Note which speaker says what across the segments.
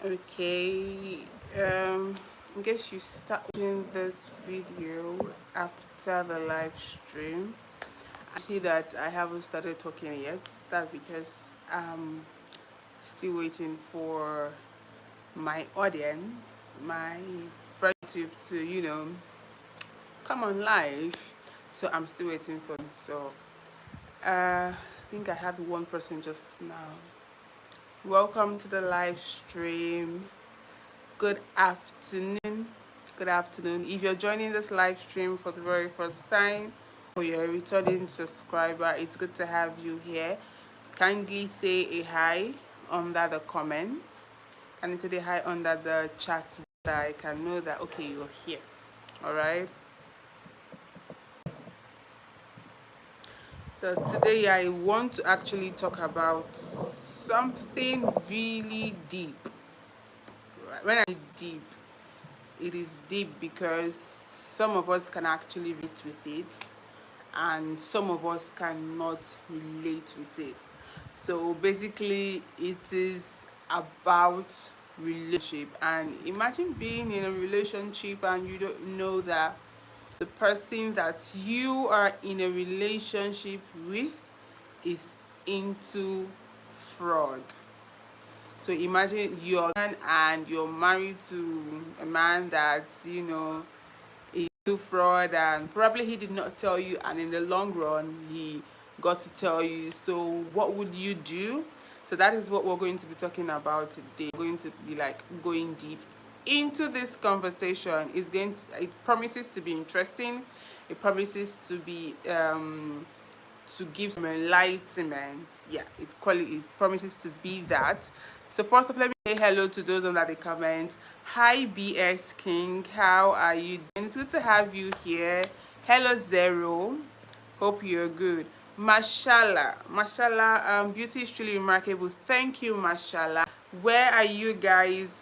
Speaker 1: Okay, I guess you start watching this video after the live stream. I see that I haven't started talking yet. That's because I'm still waiting for my audience, my friendship to, come on live. So I'm still waiting for them. So I think I had one person just now. Welcome to the live stream. Good afternoon. Good afternoon. If you're joining this live stream for the very first time or you're a returning subscriber, it's good to have you here. Kindly say a hi under the comment. Can you say a hi under the chat so that I can know that okay you're here. Alright. So today I want to actually talk about something really deep. Right? When I say deep, it is deep because some of us can actually relate with it and some of us cannot relate with it. So basically it is about relationship, and imagine being in a relationship and you don't know that the person that you are in a relationship with is into fraud. So imagine you're a man and you're married to a man that is into fraud, and probably he did not tell you, and in the long run he got to tell you. So what would you do? So that is what we're going to be talking about today. We're going to be like going deep into this conversation. It promises to be interesting. It promises to be to give some enlightenment. Yeah, it promises to be that. So first of all, let me say hello to those under the comment. Hi BS King, how are you doing? It's good to have you here. Hello Zero, hope you're good. Mashallah, mashallah, beauty is truly remarkable. Thank you, mashallah. Where are you guys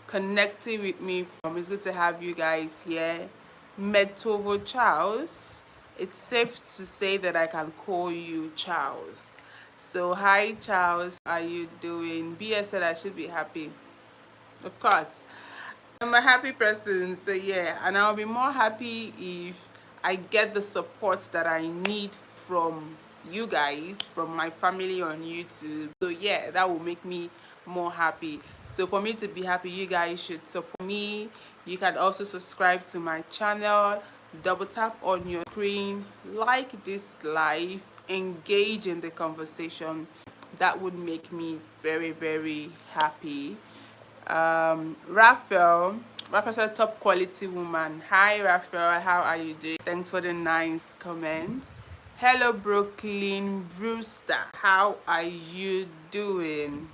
Speaker 1: connecting with me from? It's good to have you guys here. Metovo Charles, it's safe to say that I can call you Charles. So hi Charles, how are you doing? BS said I should be happy. Of course, I'm a happy person, so yeah, and I'll be more happy if I get the support that I need from you guys, from my family on YouTube. So yeah, that will make me more happy. So for me to be happy, you guys should support me. You can also subscribe to my channel, double tap on your screen, like this live, engage in the conversation. That would make me very, very happy. Raphael said top quality woman. Hi Raphael, how are you doing? Thanks for the nice comment. Hello Brooklyn Brewster, how are you doing?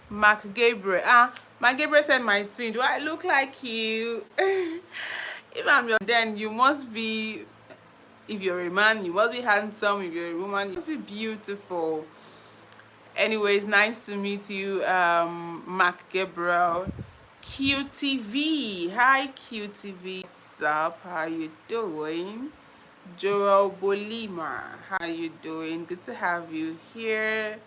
Speaker 1: Mark Gabriel, Mark Gabriel said my twin, do I look like you? If I'm your, then you must be, if you're a man you must be handsome, if you're a woman you must be beautiful. Anyways, nice to meet you, Mark Gabriel. QTV, hi QTV, what's up? How you doing? Joel Bolima, how you doing? Good to have you here.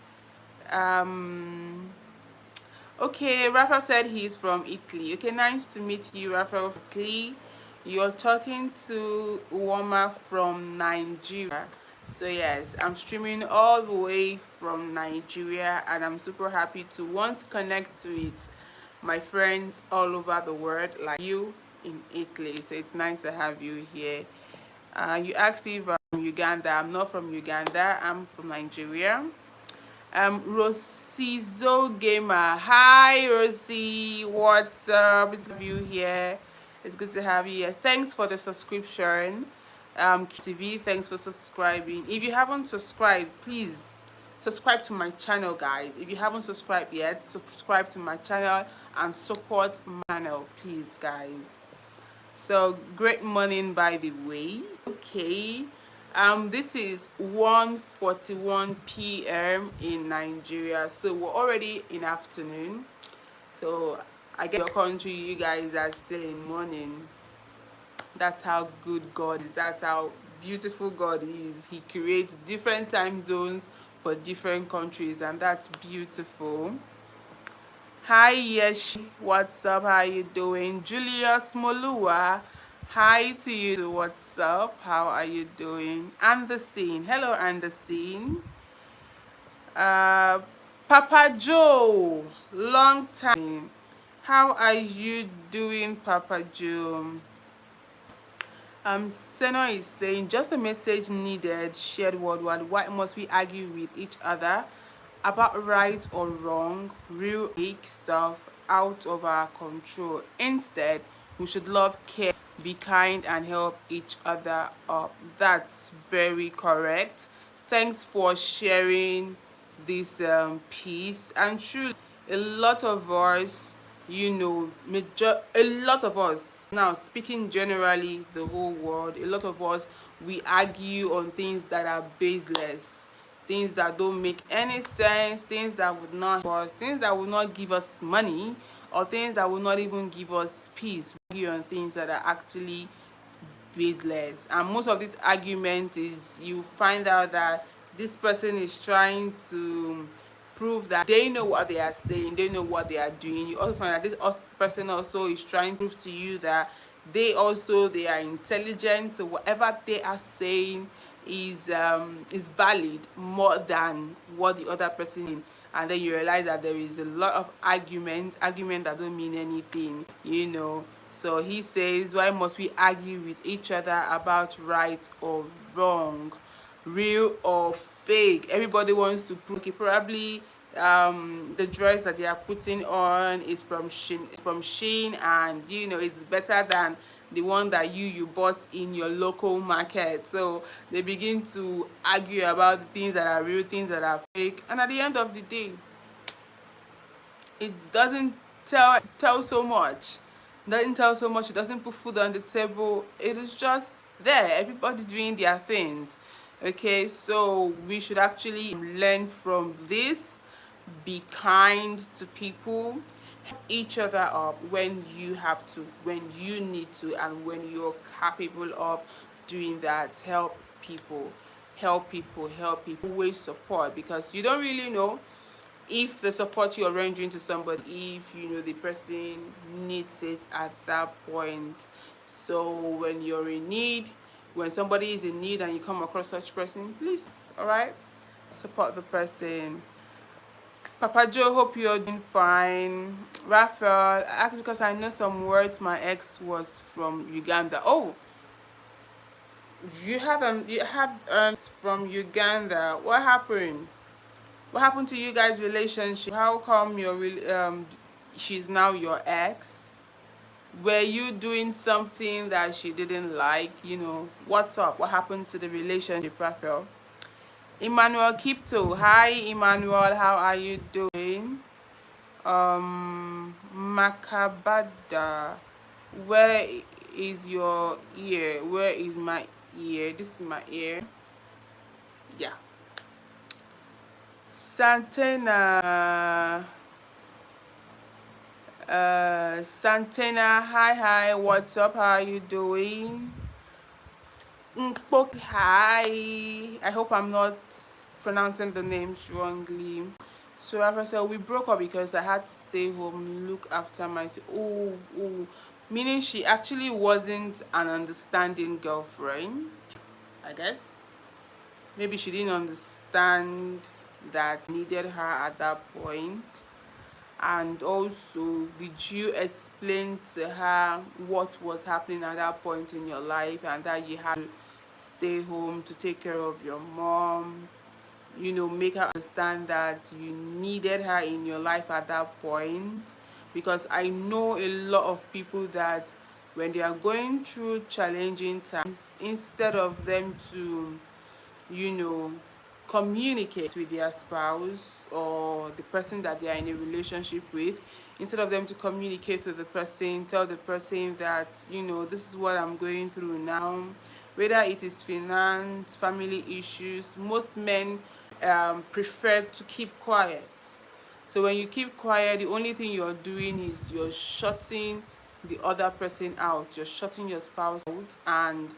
Speaker 1: Okay, Rafa said he's from Italy. Okay, nice to meet you, Rafa from Italy. You're talking to Uoma from Nigeria. So yes, I'm streaming all the way from Nigeria, and I'm super happy to want to connect with my friends all over the world like you in Italy. So it's nice to have you here. You asked if I'm from Uganda. I'm not from Uganda. I'm from Nigeria. Rosizo Gamer. Hi, Rosie. What's up? It's good to have you here. It's good to have you here. Thanks for the subscription. TV, thanks for subscribing. If you haven't subscribed, please subscribe to my channel, guys. If you haven't subscribed yet, subscribe to my channel and support my channel, please, guys. So great morning, by the way. Okay, this is 1:41 p.m. in Nigeria, so we're already in afternoon. So I guess your country, you guys are still in morning. That's how good God is. That's how beautiful God is. He creates different time zones for different countries, and that's beautiful. Hi Yeshi, what's up? How you doing? Julius Molua, hi to you too. What's up? How are you doing? Anderson, hello Anderson. Uh, Papa Joe, long time. How are you doing, Papa Joe? Senor is saying, just a message needed, shared worldwide. Why must we argue with each other about right or wrong, real big stuff out of our control? Instead, we should love, care, be kind, and help each other up. That's very correct. Thanks for sharing this piece. And truly, a lot of us, a lot of us, now speaking generally the whole world, a lot of us, we argue on things that are baseless, things that don't make any sense, things that would not help us, things that would not give us money, or things that will not even give us peace. We argue on things that are actually baseless, and most of this argument is, you find out that this person is trying to prove that they know what they are saying, they know what they are doing. You also find that this person also is trying to prove to you that they are intelligent, so whatever they are saying is valid more than what the other person is. And then you realize that there is a lot of argument that don't mean anything. So he says, why must we argue with each other about right or wrong, real or fake? Everybody wants to prove, okay, probably the dress that they are putting on is from Shein, and it's better than the one that you bought in your local market. So they begin to argue about things that are real, things that are fake, and at the end of the day, it doesn't tell so much. Doesn't tell so much. It doesn't put food on the table. It is just there. Everybody doing their things. Okay, so we should actually learn from this. Be kind to people. Help each other up when you have to, when you need to, and when you're capable of doing that. Help people. Help people. Help people. Always support, because you don't really know if the support you're rendering to somebody, if the person needs it at that point. So when you're in need, when somebody is in need and you come across such person, please, all right, support the person. Papa Joe, hope you're doing fine. Raphael, actually, because I know some words, my ex was from Uganda. Oh, you had from Uganda. What happened? What happened to you guys' relationship? How come she's now your ex? Were you doing something that she didn't like? What's up? What happened to the relationship, Raphael? Emmanuel Kipto, hi Emmanuel, how are you doing? Makabada, where is your ear? Where is my ear? This is my ear. Yeah. Santana, Santana, hi, what's up? How are you doing? Nkpok, hi. I hope I'm not pronouncing the names wrongly. So like I said, we broke up because I had to stay home, look after myself. Oh, meaning she actually wasn't an understanding girlfriend, I guess. Maybe she didn't understand that I needed her at that point. And also, did you explain to her what was happening at that point in your life, and that you had to stay home to take care of your mom? Make her understand that you needed her in your life at that point. Because I know a lot of people that when they are going through challenging times, instead of them to communicate with their spouse or the person that they are in a relationship with, instead of them to communicate with the person, tell the person that this is what I'm going through now, whether it is finance, family issues, most men prefer to keep quiet. So when you keep quiet, the only thing you're doing is you're shutting the other person out, you're shutting your spouse out, and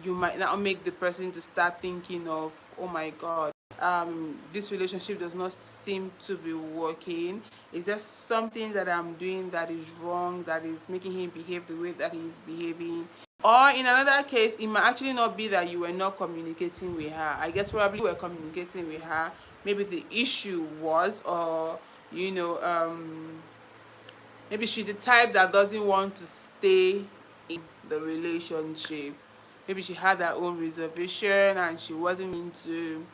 Speaker 1: you might now make the person to start thinking of, oh my god, this relationship does not seem to be working? Is there something that I'm doing that is wrong, that is making him behave the way that he's behaving? Or in another case, it might actually not be that you were not communicating with her. I guess probably you were communicating with her. Maybe the issue was, or you know, maybe she's the type that doesn't want to stay in the relationship. Maybe she had her own reservation and she wasn't meant to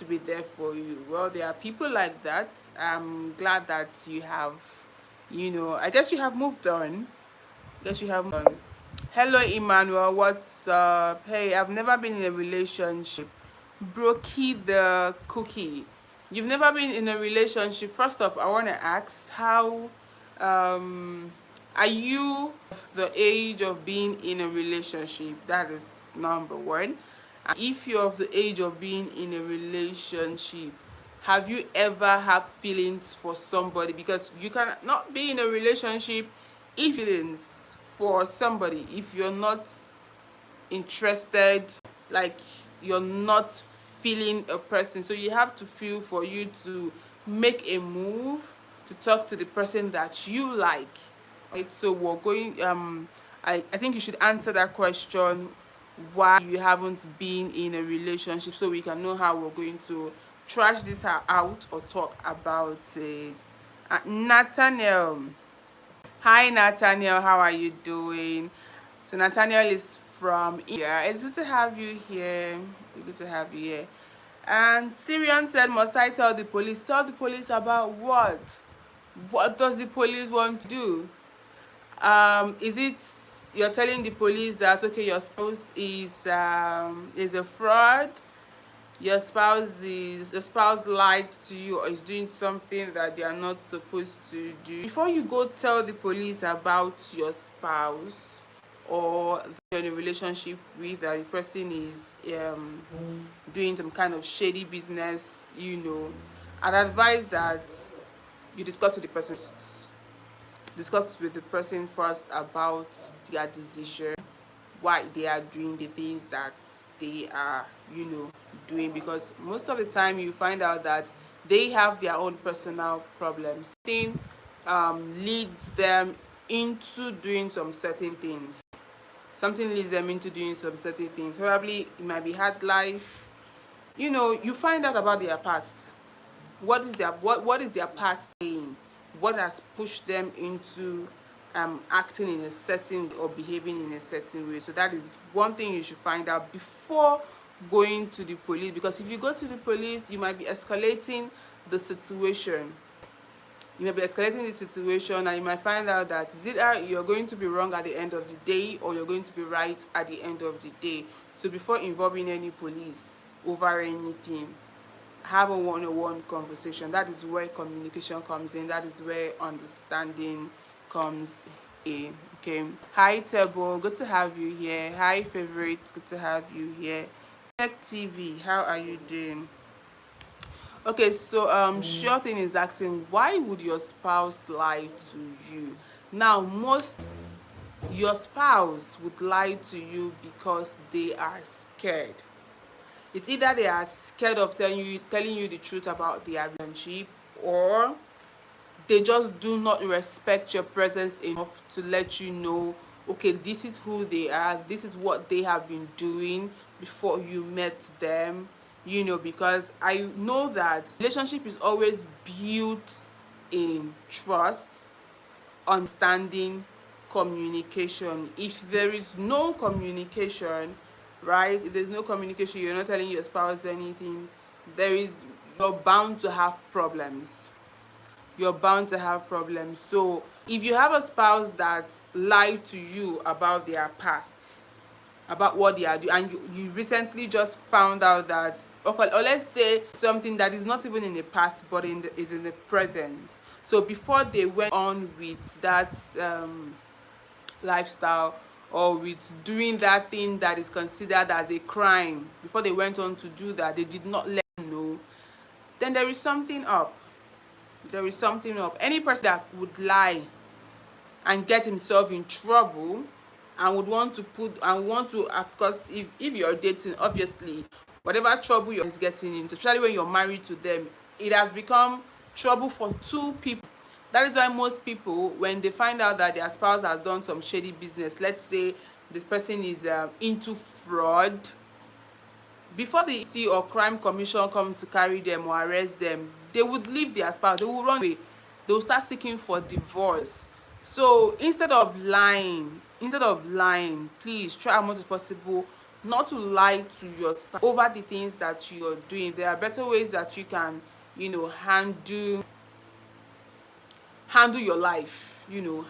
Speaker 1: be there for you. Well, there are people like that. I'm glad that you have, I guess you have moved on. Hello, Emmanuel. What's up? Hey, I've never been in a relationship. Brokey the cookie. You've never been in a relationship. First off, I want to ask, how are you of the age of being in a relationship? That is number one. And if you're of the age of being in a relationship, have you ever had feelings for somebody? Because you cannot be in a relationship if feelings for somebody if you're not interested, like you're not feeling a person. So you have to feel for you to make a move to talk to the person that you like. Right? So we're going I think you should answer that question, why you haven't been in a relationship, so we can know how we're going to trash this out or talk about it. Nathaniel. Hi Nathaniel, how are you doing? So Nathaniel is from India. It's good to have you here. It's good to have you here. And Tyrion said, must I tell the police? Tell the police about what? What does the police want to do? Is it you're telling the police that, okay, your spouse is a fraud? Your spouse lied to you or is doing something that they are not supposed to do? Before you go tell the police about your spouse, or you're in a relationship with that the person is doing some kind of shady business, I'd advise that you discuss with the person first about their decision, why they are doing the things that they are doing, because most of the time you find out that they have their own personal problems. Thing leads them into doing some certain things. Something leads them into doing some certain things. Probably it might be hard life. You find out about their past. What is their past saying? What has pushed them into acting in a certain or behaving in a certain way? So that is one thing you should find out before going to the police, because if you go to the police, you might be escalating the situation. And you might find out that either you're going to be wrong at the end of the day or you're going to be right at the end of the day. So before involving any police over anything, have a one-on-one conversation. That is where communication comes in. That is where understanding comes in. Okay. Hi Tebo, good to have you here. Hi Favorite, good to have you here. Tech TV, how are you doing? Okay, so Sure Thing is asking, why would your spouse lie to you? Now, your spouse would lie to you because they are scared. It's either they are scared of telling you the truth about their relationship, or they just do not respect your presence enough to let you know, okay, this is who they are, this is what they have been doing before you met them. Because I know that relationship is always built in trust, understanding, communication. If there is no communication, right? If there's no communication, you're not telling your spouse anything, you're bound to have problems. So if you have a spouse that lied to you about their pasts, about what they are doing, and you recently just found out that, okay, or let's say something that is not even in the past but is in the present. So before they went on with that lifestyle, or with doing that thing that is considered as a crime, before they went on to do that, they did not let you know, then there is something up. Any person that would lie and get himself in trouble and would want to of course, if you're dating, obviously whatever trouble you're getting into, especially when you're married to them, it has become trouble for two people. That is why most people, when they find out that their spouse has done some shady business, let's say this person is into fraud, before the EC or crime commission come to carry them or arrest them, they would leave their spouse, they will run away, they will start seeking for divorce. So instead of lying, please try as much as possible not to lie to your spouse over the things that you're doing. There are better ways that you can, handle your life,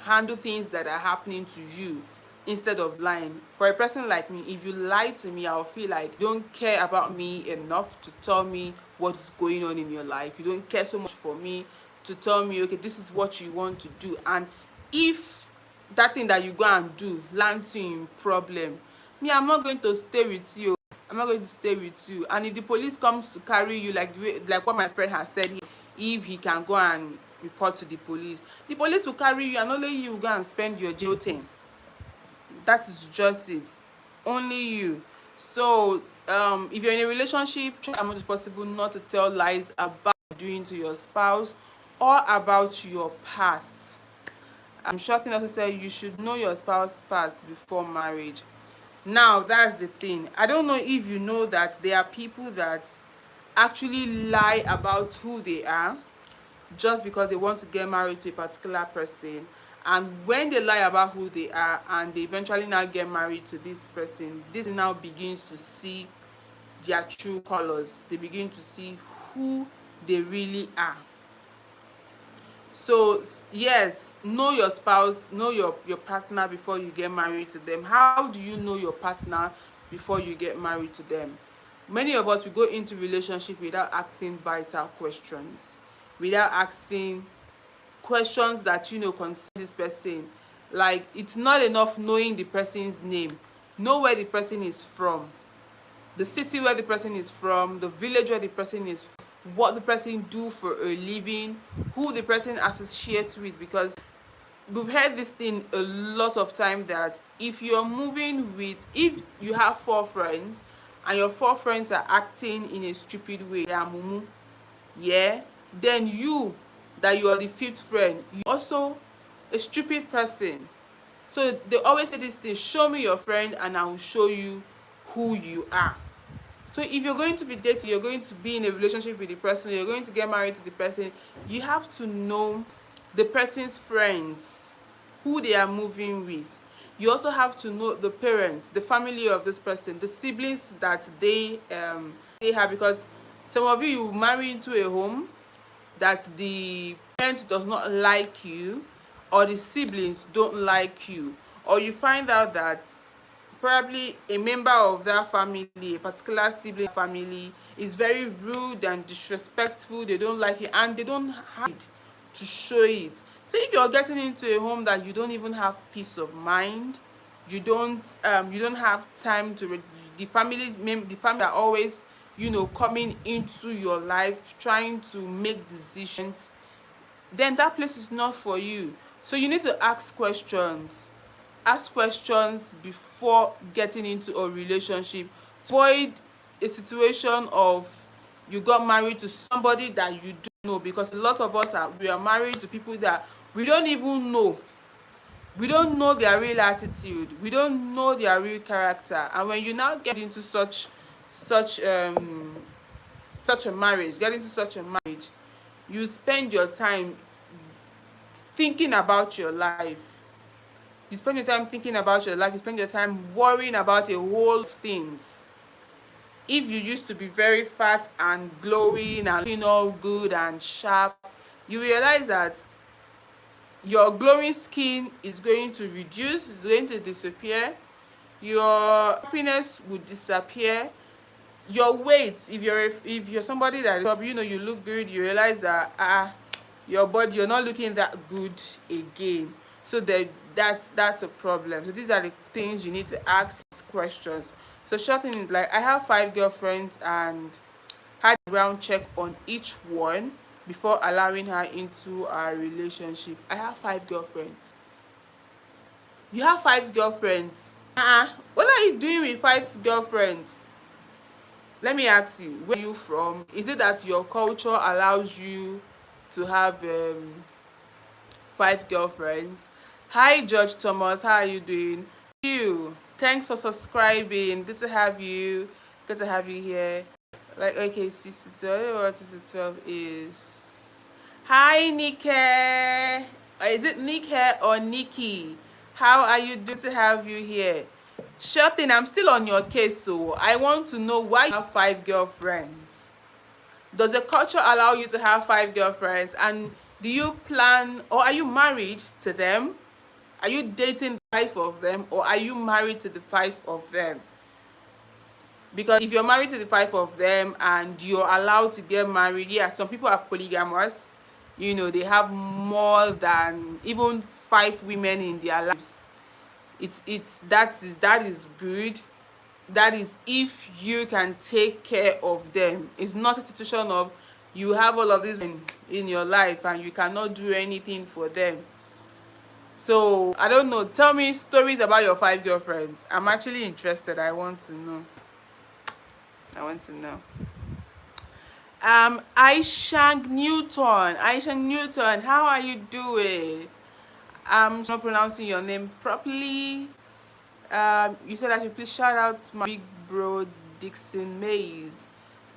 Speaker 1: handle things that are happening to you instead of lying. For a person like me, if you lie to me, I'll feel like you don't care about me enough to tell me what's going on in your life. You don't care so much for me to tell me, okay, this is what you want to do. And if that thing that you go and do lands you in problem, me, I'm not going to stay with you. I'm not going to stay with you. And if the police comes to carry you, like what my friend has said, if he can go and report to the police will carry you, and only you will go and spend your jail time. That is just it. Only you. So if you're in a relationship, try as much as possible not to tell lies about doing to your spouse or about your past. I'm sure thing also said you should know your spouse's past before marriage. Now that's the thing. I don't know if you know that there are people that actually lie about who they are just because they want to get married to a particular person. And when they lie about who they are and they eventually now get married to this person, this now begins to see their true colors. They begin to see who they really are. So yes, know your spouse, know your partner before you get married to them. How do you know your partner before you get married to them? Many of us, we go into relationship without asking vital questions, without asking questions that concern this person. Like, it's not enough knowing the person's name. Know where the person is from, the city where the person is from, the village where the person is from, what the person do for a living, who the person associates with. Because we've heard this thing a lot of time, that if you have 4 friends and your 4 friends are acting in a stupid way, they are mumu, yeah, then you are the 5th friend, you also a stupid person. So they always say this thing, show me your friend and I will show you who you are. So if you're going to be dating, you're going to be in a relationship with the person, you're going to get married to the person, you have to know the person's friends, who they are moving with. You also have to know the parents, the family of this person, the siblings that they have. Because some of you marry into a home that the parent does not like you, or the siblings don't like you, or you find out that probably a member of that family, a particular sibling family, is very rude and disrespectful, they don't like it, and they don't hide to show it. So if you're getting into a home that you don't even have peace of mind, you don't have time to the family are always coming into your life trying to make decisions, then that place is not for you. So you need to ask questions before getting into a relationship, to avoid a situation of you got married to somebody that you don't know. Because a lot of us we are married to people that we don't even know. We don't know their real attitude, we don't know their real character. And when you now get into such a marriage, you spend your time thinking about your life. You spend your time thinking about your life. You spend your time worrying about a whole of things. If you used to be very fat and glowing and looking all good and sharp, you realize that your glowing skin is going to reduce, it's going to disappear. Your happiness would disappear. Your weight, if you're somebody that you look good, you realize that your body, you're not looking that good again. So that's a problem. So these are the things you need to ask questions. So short thing is, like, I have 5 girlfriends and had a ground check on each one before allowing her into our relationship. I have 5 girlfriends. You have 5 girlfriends? What are you doing with 5 girlfriends? Let me ask you, where are you from? Is it that your culture allows you to have 5 girlfriends? Hi, George Thomas. How are you doing? You. Thanks for subscribing. Good to have you. Good to have you here. Like, okay, 62. I don't know what 12 is. Hi, Nike. Is it Nike or Nikki? How are you? Good to have you here. Sure thing, I'm still on your case, so I want to know why you have 5 girlfriends. Does your culture allow you to have 5 girlfriends? And do you plan, or are you married to them? Are you dating 5 of them, or are you married to the 5 of them? Because if you're married to the 5 of them and you're allowed to get married, yeah, some people are polygamous. You know, they have more than even 5 women in their lives. That is good. That is if you can take care of them. It's not a situation of you have all of this in your life and you cannot do anything for them. So I don't know, tell me stories about your 5 girlfriends. I'm actually interested. I want to know. Aisha Newton, how are you doing? I'm not pronouncing your name properly. You said I should please shout out my big bro Dixon Mays.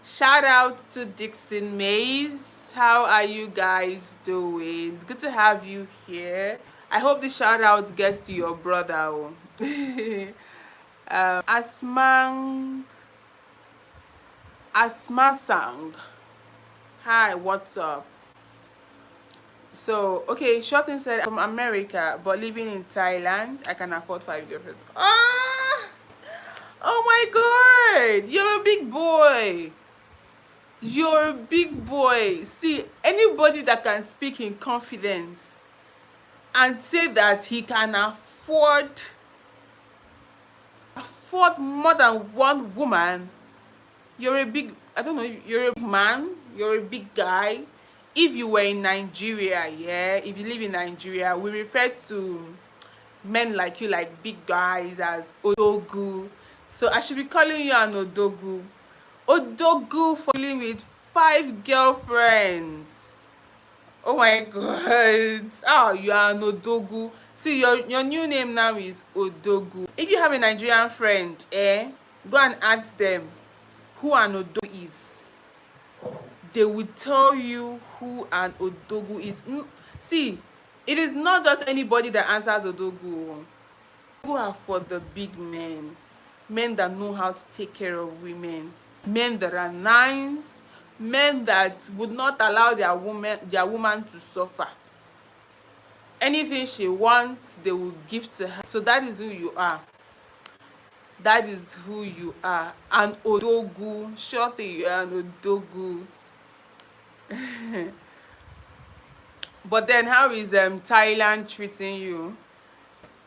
Speaker 1: Shout out to Dixon Mays. How are you guys doing? It's good to have you here. I hope the shout out gets to your brother. Asmang Asmasang. Hi, what's up? So, okay, Shorten said, I'm from America, but living in Thailand, I can afford 5 girlfriends. Ah! Oh my god! You're a big boy! You're a big boy. See, anybody that can speak in confidence and say that he can afford more than one woman, you're a big, I don't know, you're a big man, you're a big guy. If you were in Nigeria, yeah, if you live in Nigeria, we refer to men like you, like big guys, as odogu. So I should be calling you an odogu. Odogu for dealing with 5 girlfriends. Oh my god. Oh, you are an odogu. See, your new name now is Odogu. If you have a Nigerian friend, go and ask them who an odogu is. They will tell you who an odogu is. See, it is not just anybody that answers odogu. Odogu are for the big men. Men that know how to take care of women. Men that are nice. Men that would not allow their woman to suffer. Anything she wants, they will give to her. So that is who you are. That is who you are. An odogu. Sure thing, you are an odogu. But then how is Thailand treating you?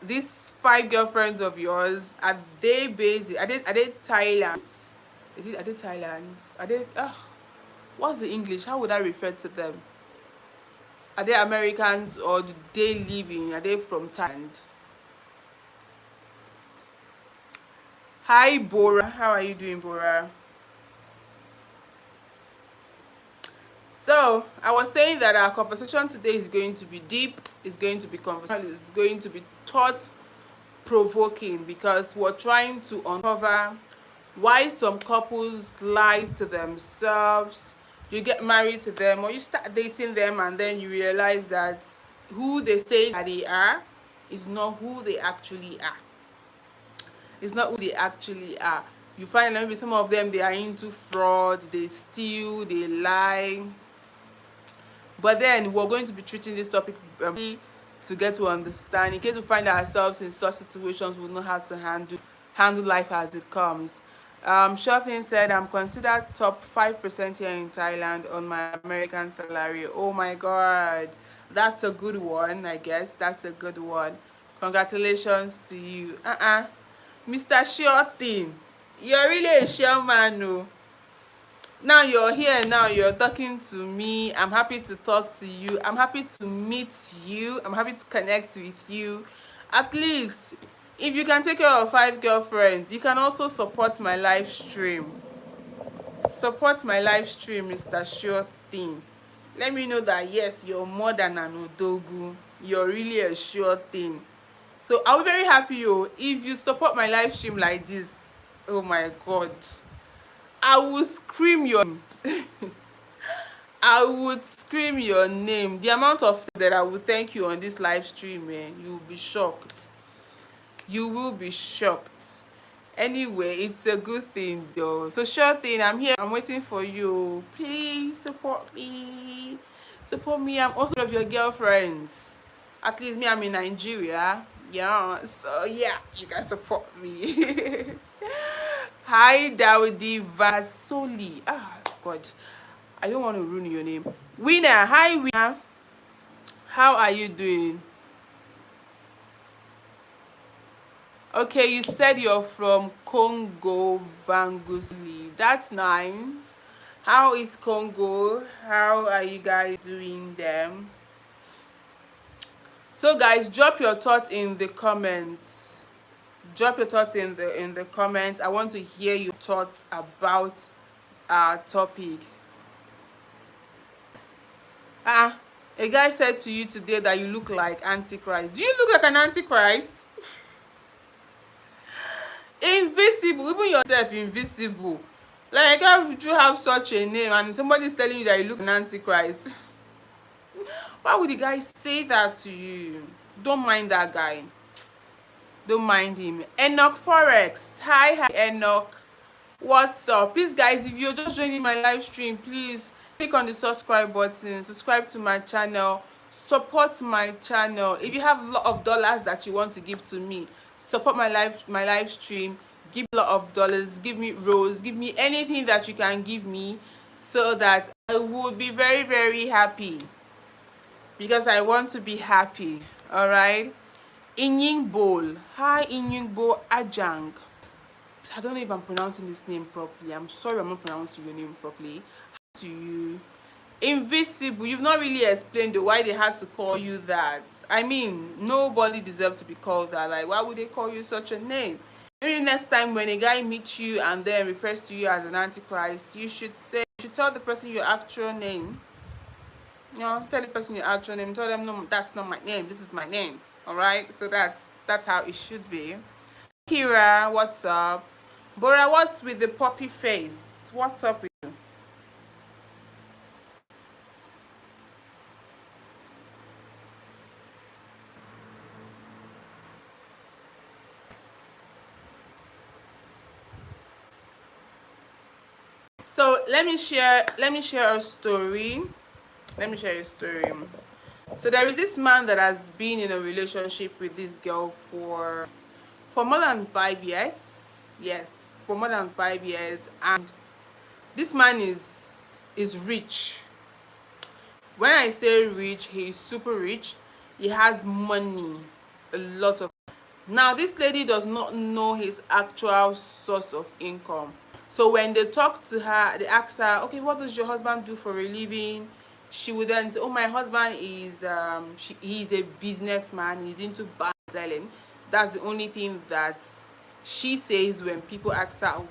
Speaker 1: These 5 girlfriends of yours, are they based, are they Thailand? Are they Thailand? Are they what's the English? How would I refer to them? Are they Americans, or do they live in, are they from Thailand? Hi Bora, how are you doing, Bora? So I was saying that our conversation today is going to be deep, it's going to be conversational, it's going to be thought provoking, because we're trying to uncover why some couples lie to themselves. You get married to them or you start dating them and then you realize that who they say that they are is not who they actually are. It's not who they actually are. You find that maybe some of them, they are into fraud, they steal, they lie. But then we're going to be treating this topic to get to understand, in case we find ourselves in such situations, we'll know how to handle life as it comes. Shofin said, I'm considered top 5% here in Thailand on my American salary. Oh my god, that's a good one. I guess that's a good one. Congratulations to you. Mr. Sure Thing, you're really a sure man. No, now you're here, now you're talking to me. I'm happy to talk to you. I'm happy to meet you. I'm happy to connect with you. At least if you can take care of 5 girlfriends, you can also support my live stream. Support my live stream, Mr. Sure Thing. Let me know that yes, you're more than an odogu. You're really a sure thing. So I'll be very happy if you support my live stream like this. Oh my god. I will scream your I would scream your name. The amount of that I will thank you on this live stream, you'll be shocked. You will be shocked. Anyway, it's a good thing though. So sure thing, I'm here. I'm waiting for you. Please support me. Support me. I'm also one of your girlfriends. At least me, I'm in Nigeria. Yeah. So yeah, you can support me. Hi, Dawidi Vasoli. Ah, God. I don't want to ruin your name. Winner. Hi, Winner. How are you doing? Okay, you said you're from Congo, Vangusli. That's nice. How is Congo? How are you guys doing them? So guys, drop your thoughts in the comments. Drop your thoughts in the comments. I want to hear your thoughts about our topic. A guy said to you today that you look like Antichrist. Do you look like an Antichrist? Invisible, even yourself invisible. Like, how would you have such a name and somebody's telling you that you look an Antichrist? Why would the guy say that to you? Don't mind that guy. Don't mind him. Enoch Forex. Hi Enoch. What's up? Please guys, if you're just joining my live stream, please click on the subscribe button, subscribe to my channel, support my channel. If you have a lot of dollars that you want to give to me, support my live stream. Give a lot of dollars, give me rose, give me anything that you can give me, so that I would be very, very happy, because I want to be happy. All right. Inyingbo. Hi Inyingbo Ajang. I don't know if I'm pronouncing this name properly. I'm sorry I'm not pronouncing your name properly. How to you? Invisible. You've not really explained why they had to call you that. I mean, nobody deserves to be called that. Like, why would they call you such a name? Maybe next time when a guy meets you and then refers to you as an Antichrist, you should tell the person your actual name. You know, tell the person your actual name. Tell them, no, that's not my name. This is my name. All right. So that's how it should be. Kira, what's up? Bora, what's with the puppy face? What's up with you? So let me share a story. Let me share a story. So there is this man that has been in a relationship with this girl for more than 5 years. Yes, for more than 5 years, and this man is rich. When I say rich, he's super rich. He has money, a lot of. Now this lady does not know his actual source of income. So when they talk to her, they ask her, okay, what does your husband do for a living? She would then say, oh, my husband is he's a businessman, he's into bar selling. That's the only thing that she says when people ask her what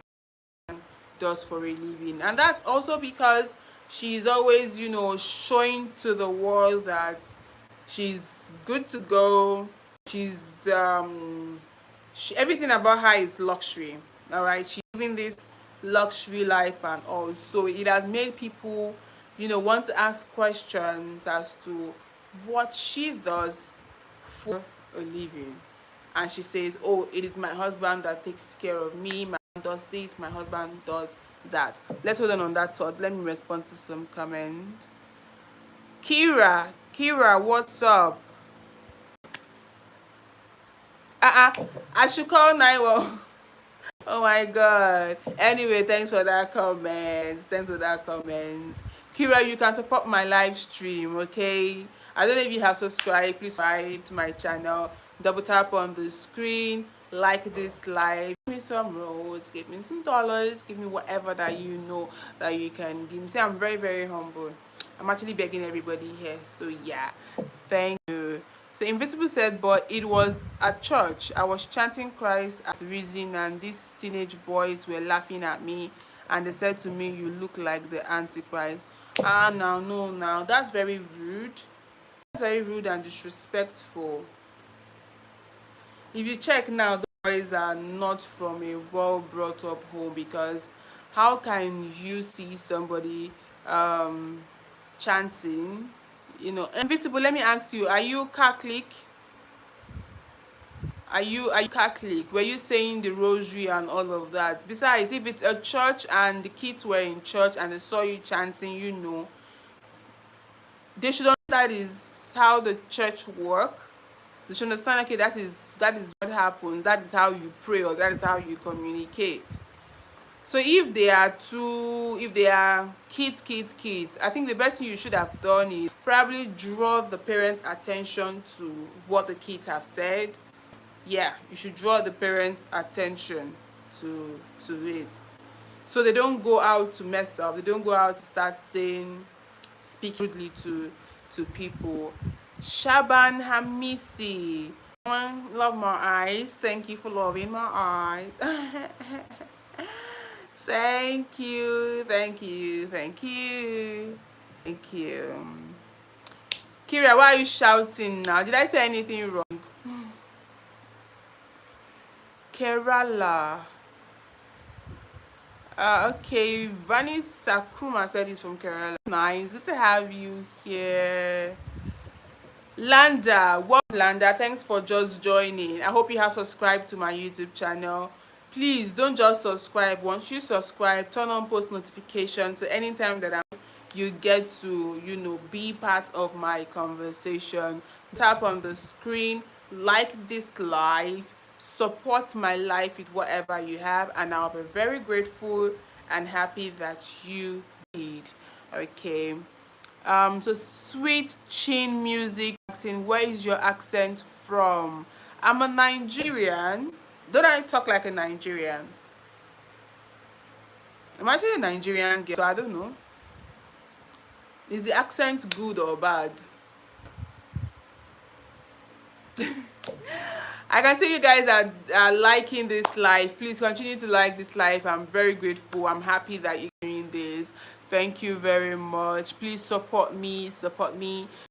Speaker 1: he does for a living. And that's also because she's always, you know, showing to the world that she's good to go. She's everything about her is luxury. All right, she's living this luxury life and all. So it has made people, you know, want to ask questions as to what she does for a living. And she says, oh, it is my husband that takes care of me. My husband does this, my husband does that. Let's hold on that thought. Let me respond to some comments. Kira, what's up? I should call 911. Oh my god. Anyway, thanks for that comment. Kira, you can support my live stream, okay? I don't know if you have subscribed. Please subscribe to my channel. Double tap on the screen, like this live, give me some rose, give me some dollars, give me whatever that you know that you can give me. Say I'm very, very humble. I'm actually begging everybody here. So yeah, thank you. So Invisible said, but it was at church. I was chanting Christ as risen, and these teenage boys were laughing at me. and they said to me, you look like the Antichrist. Ah, now, no, now, that's very rude. That's very rude and disrespectful. If you check now, the boys are not from a well brought up home, because how can you see somebody chanting, invisible? Let me ask you, are you Catholic? Are you Catholic? Were you saying the rosary and all of that? Besides, if it's a church and the kids were in church and they saw you chanting, they should understand that is how the church work. They should understand, okay, that is what happens. That is how you pray, or that is how you communicate. So if they are kids, I think the best thing you should have done is probably draw the parents' attention to what the kids have said. Yeah, you should draw the parents' attention to it, so they don't go out to mess up. They don't go out to start saying, speak rudely to people. Shaban Hamisi, love my eyes. Thank you for loving my eyes. Thank you, thank you, thank you, thank you. Kira, why are you shouting now? Did I say anything wrong? Kerala. Okay, Vani Sakruma said he's from Kerala. Nice, good to have you here. Landa, thanks for just joining. I hope you have subscribed to my YouTube channel. Please don't just subscribe. Once you subscribe, turn on post notifications, so anytime that you get to be part of my conversation. Tap on the screen, like this live, support my life with whatever you have, and I'll be very grateful and happy that you did. Okay. So Sweet Chin Music asking, where is your accent from? I'm a Nigerian. Don't I talk like a Nigerian? I'm actually a Nigerian girl, so I don't know. Is the accent good or bad? I can see you guys are liking this live. Please continue to like this live. I'm very grateful. I'm happy that you're doing this. Thank you very much. Please support me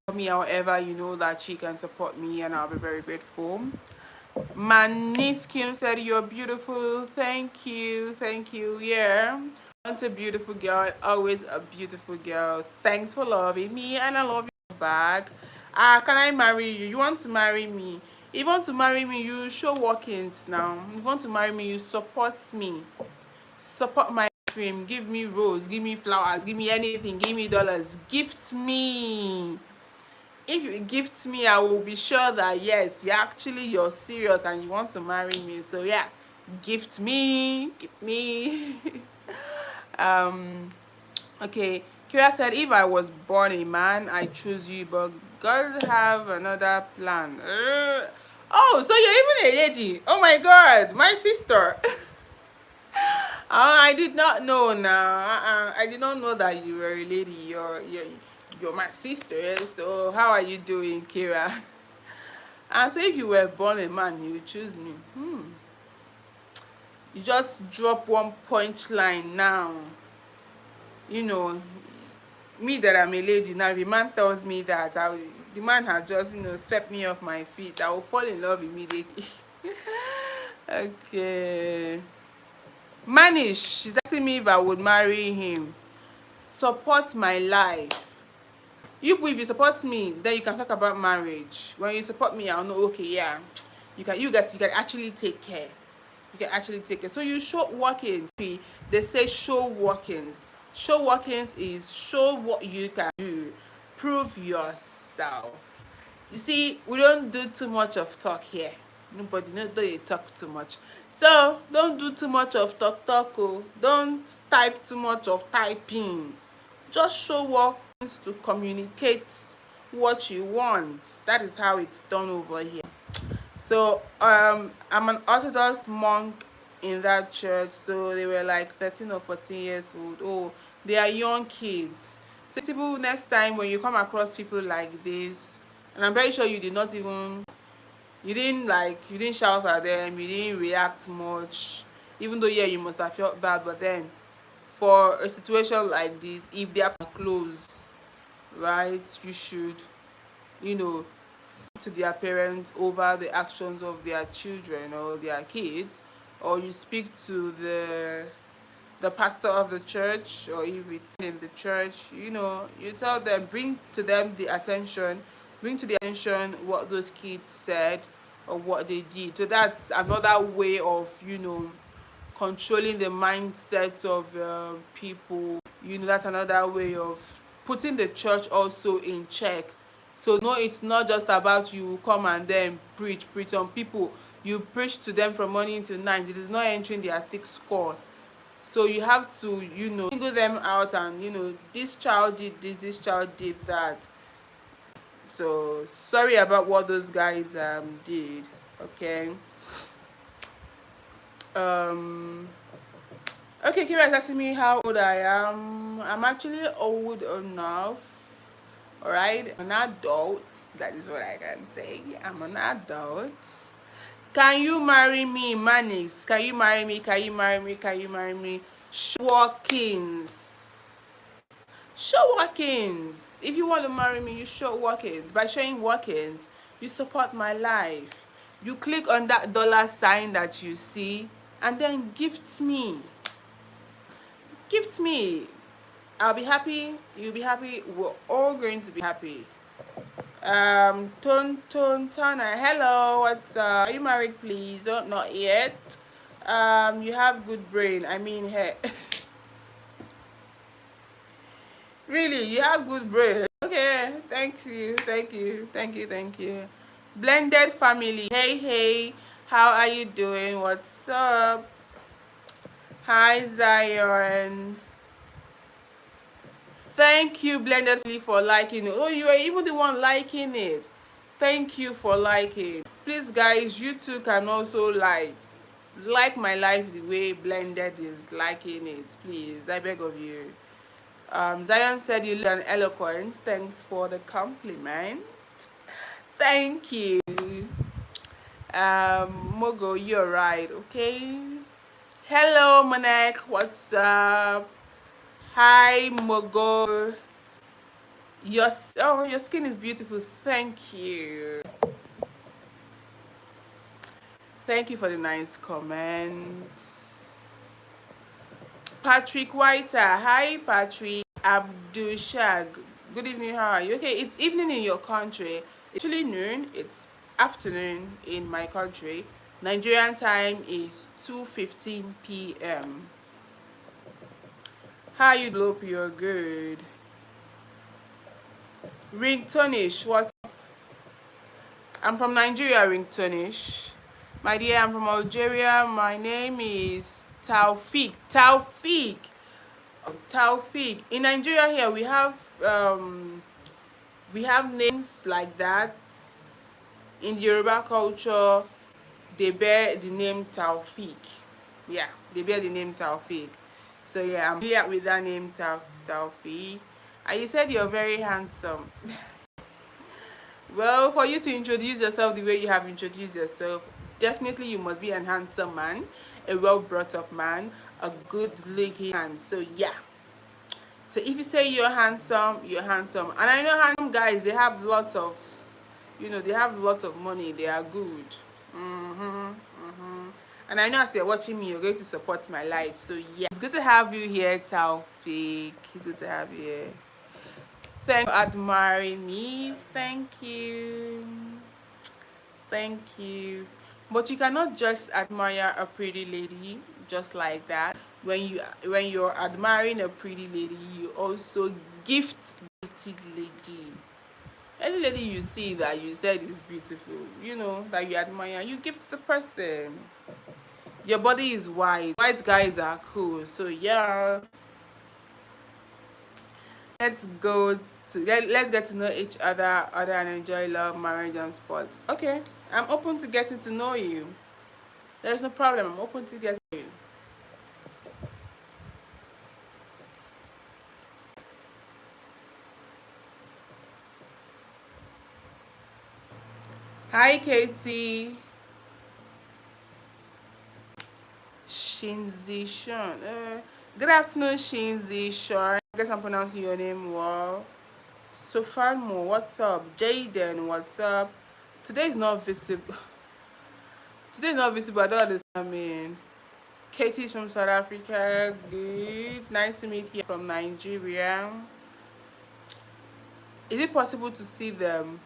Speaker 1: however you know that you can support me, and I'll be very grateful. Manis Kim said, you're beautiful. Thank you. Yeah, once a beautiful girl, always a beautiful girl. Thanks for loving me, and I love you back. Can I marry you? You want to marry me? If you want to marry me, you show walk-ins now. If you want to marry me, you support me. Support my dream. Give me rose, give me flowers, give me anything, give me dollars. Gift me. If you gift me, I will be sure that yes, you're serious and you want to marry me. So yeah, gift me. Okay, Kira said, if I was born a man, I choose you, but God have another plan. Oh, so you're even a lady. Oh my God, my sister. I did not know now. I did not know that you were a lady. You're my sister. So how are you doing, Kira? And so if you were born a man, you would choose me. You just drop one punchline now. Me that I'm a lady now. The man tells me that the man has just swept me off my feet. I will fall in love immediately. Okay. Manish, she's asking me if I would marry him. Support my life. If you support me, then you can talk about marriage. When you support me, I'll know, okay, yeah, you can actually take care. So you show workings. They say show workings. Show workings is show what you can do. Prove yourself. You see, we don't do too much of talk here. Nobody don't talk too much. So don't do too much of talk. Oh. Don't type too much of typing. Just show what to communicate what you want. That is how it's done over here. So I'm an Orthodox monk in that church. So they were like 13 or 14 years old. Oh, they are young kids. So people, next time when you come across people like this, and I'm very sure you didn't shout at them, you didn't react much, even though yeah, you must have felt bad, but then for a situation like this, if they are close, right, you should, you know, to their parents over the actions of their children or their kids, or you speak to the pastor of the church, or if it's in the church, you tell them, bring to the attention what those kids said or what they did. So that's another way of, controlling the mindset of people. That's another way of putting the church also in check. So no, it's not just about you come and then preach on people. You preach to them from morning till night. It is not entering their thick skull. So you have to, single them out, and this child did this child did that. So sorry about what those guys did. Okay. Okay, Kira is asking me how old I am. I'm actually old enough. Alright, I'm an adult. That is what I can say. I'm an adult. Can you marry me, Manix? Can you marry me? Can you marry me? Can you marry me? Workings. Show workings. If you want to marry me, you show workings. By showing workings, you support my life. You click on that dollar sign that you see and then gift me. Gift me. I'll be happy. You'll be happy. We're all going to be happy. Turner, hello, what's up? Are you married, please? Oh, not yet. You have good brain. I mean, hey. Really, you have good brain. Okay, thank you. Blended family. Hey, how are you doing? What's up? Hi, Zion. Thank you, Blended Family, for liking it. Oh, you are even the one liking it. Thank you for liking. Please, guys, you too can also like my life the way Blended is liking it. Please, I beg of you. Zion said you look eloquent. Thanks for the compliment. Thank you. Mogo, you're right. Okay. Hello, Monek. What's up? Hi, Mogo. Your skin is beautiful. Thank you. Thank you for the nice comment. Patrick Whiter. Hi, Patrick. Abdul Shag. Good evening. How are you? Okay, it's evening in your country. It's actually noon. It's afternoon in my country. Nigerian time is 2:15 p.m. How you? Hope you're good. Ringtonish. What? I'm from Nigeria, Ringtonish. My dear, I'm from Algeria. My name is Taufik. Taufik. In Nigeria here we have names like that. In the Yoruba culture, they bear the name Taufik. Yeah, they bear the name Taufik. So yeah, I'm here with that name Taufik. And you said you're very handsome. Well, for you to introduce yourself the way you have introduced yourself, definitely you must be a handsome man, a well brought up man, a good looking man. So yeah. So if you say you're handsome, you're handsome. And I know handsome guys, they have lots of, they have lots of money. They are good. And I know as you're watching me, you're going to support my life. So yeah, it's good to have you here, Taufik. It's good to have you here. Thank you for admiring me. Thank you. But you cannot just admire a pretty lady just like that. When you're admiring a pretty lady, you also gift the pretty lady. Any lady you see that you said is beautiful, that you admire, you gift the person. Your body is white. White guys are cool. So yeah. Let's get to know each other and enjoy love, marriage, and sports. Okay, I'm open to getting to know you. There's no problem. I'm open to getting to know you. Hi, Katie. Shinzi Shun. Good afternoon, Shinzi. Sure. I guess I'm pronouncing your name well. Sofalmo, what's up? Jaden, what's up? Today is not visible. Today is not visible. I don't understand. I mean, Katie's from South Africa. Good. Nice to meet you from Nigeria. Is it possible to see them?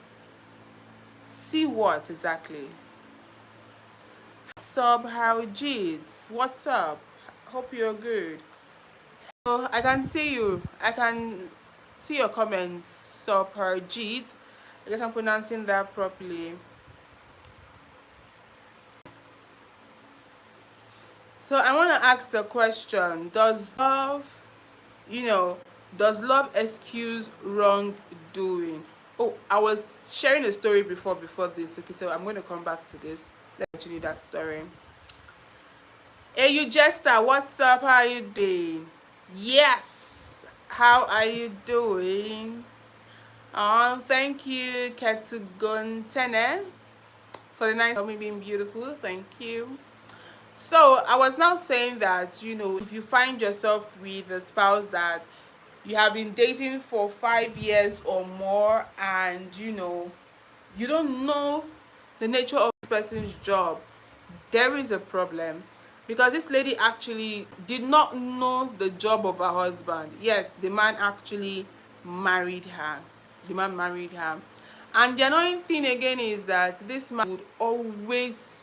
Speaker 1: See what exactly? Sub Harjit, what's up? Hope you're good. Oh, I can see you. I can see your comments. Sub Harjit. I guess I'm pronouncing that properly. So I want to ask the question: does love, you know, does love excuse wrongdoing? Oh, I was sharing a story before this. Okay, so I'm going to come back to this. Let you know that story. Hey, you Jester, what's up? How are you doing? Yes, how are you doing? Thank you, Ketugun Tene, for the nice me being beautiful. Thank you. So I was now saying that, if you find yourself with a spouse that you have been dating for 5 years or more, and you don't know the nature of this person's job, there is a problem, because this lady actually did not know the job of her husband. Yes, the man actually married her. The man married her. And the annoying thing again is that this man would always